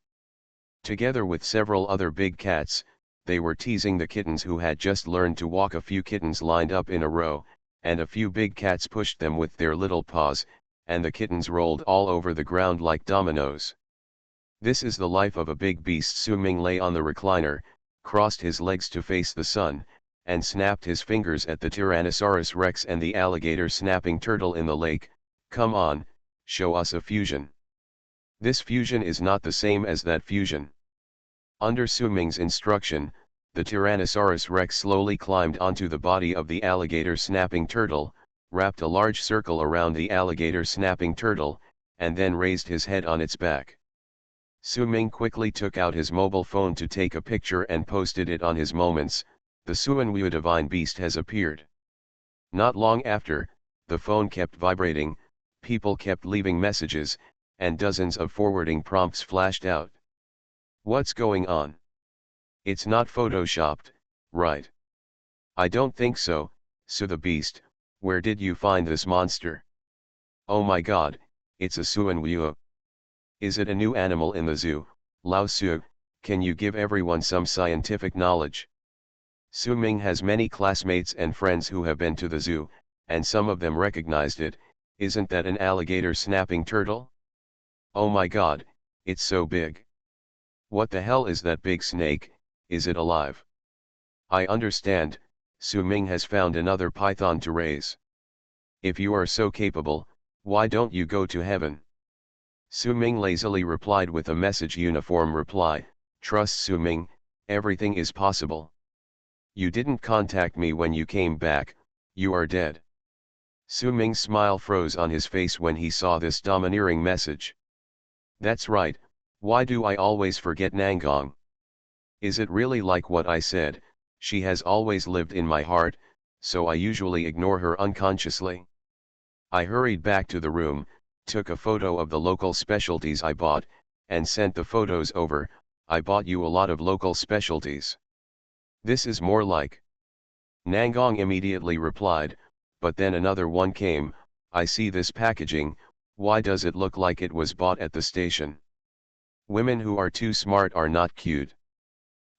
Together with several other big cats, they were teasing the kittens who had just learned to walk. A few kittens lined up in a row, and a few big cats pushed them with their little paws, and the kittens rolled all over the ground like dominoes. This is the life of a big beast. Su Ming lay on the recliner, crossed his legs to face the sun, and snapped his fingers at the Tyrannosaurus Rex and the alligator snapping turtle in the lake. Come on, show us a fusion. This fusion is not the same as that fusion. Under Su Ming's instruction, the Tyrannosaurus Rex slowly climbed onto the body of the alligator snapping turtle, wrapped a large circle around the alligator snapping turtle, and then raised his head on its back. Su Ming quickly took out his mobile phone to take a picture and posted it on his Moments. The Suanwu divine beast has appeared. Not long after, the phone kept vibrating, people kept leaving messages, and dozens of forwarding prompts flashed out. What's going on? It's not photoshopped, right? I don't think so. Su the beast, where did you find this monster? Oh my god, it's a Suanwu. Is it a new animal in the zoo? Lao Su, can you give everyone some scientific knowledge? Su Ming has many classmates and friends who have been to the zoo, and some of them recognized it. Isn't that an alligator snapping turtle? Oh my god, it's so big. What the hell is that big snake? Is it alive? I understand, Su Ming has found another python to raise. If you are so capable, why don't you go to heaven? Su Ming lazily replied with a message uniform reply, trust Su Ming, everything is possible. You didn't contact me when you came back, you are dead. Su Ming's smile froze on his face when he saw this domineering message. That's right, why do I always forget Nangong? Is it really like what I said? She has always lived in my heart, so I usually ignore her unconsciously. I hurried back to the room, took a photo of the local specialties I bought, and sent the photos over. I bought you a lot of local specialties. This is more like. Nangong immediately replied, but then another one came. I see this packaging, why does it look like it was bought at the station? Women who are too smart are not cute.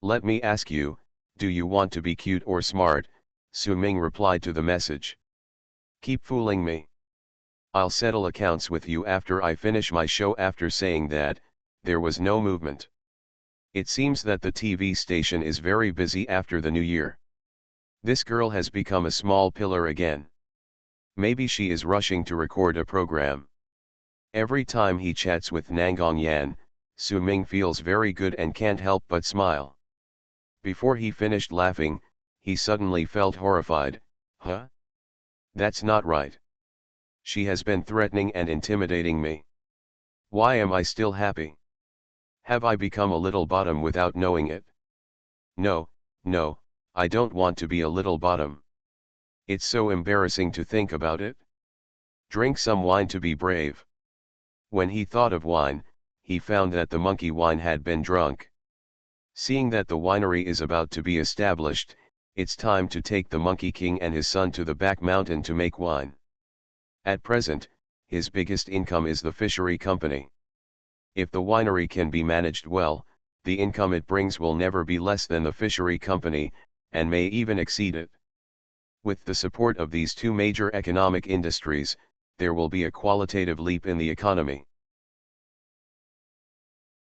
Let me ask you, do you want to be cute or smart? Su Ming replied to the message. Keep fooling me. I'll settle accounts with you after I finish my show. After saying that, there was no movement. It seems that the TV station is very busy after the new year. This girl has become a small pillar again. Maybe she is rushing to record a program. Every time he chats with Nangong Yan, Su Ming feels very good and can't help but smile. Before he finished laughing, he suddenly felt horrified. Huh? That's not right. She has been threatening and intimidating me. Why am I still happy? Have I become a little bottom without knowing it? No, no, I don't want to be a little bottom. It's so embarrassing to think about it. Drink some wine to be brave. When he thought of wine, he found that the monkey wine had been drunk. Seeing that the winery is about to be established, it's time to take the Monkey King and his son to the back mountain to make wine. At present, his biggest income is the fishery company. If the winery can be managed well, the income it brings will never be less than the fishery company, and may even exceed it. With the support of these two major economic industries, there will be a qualitative leap in the economy.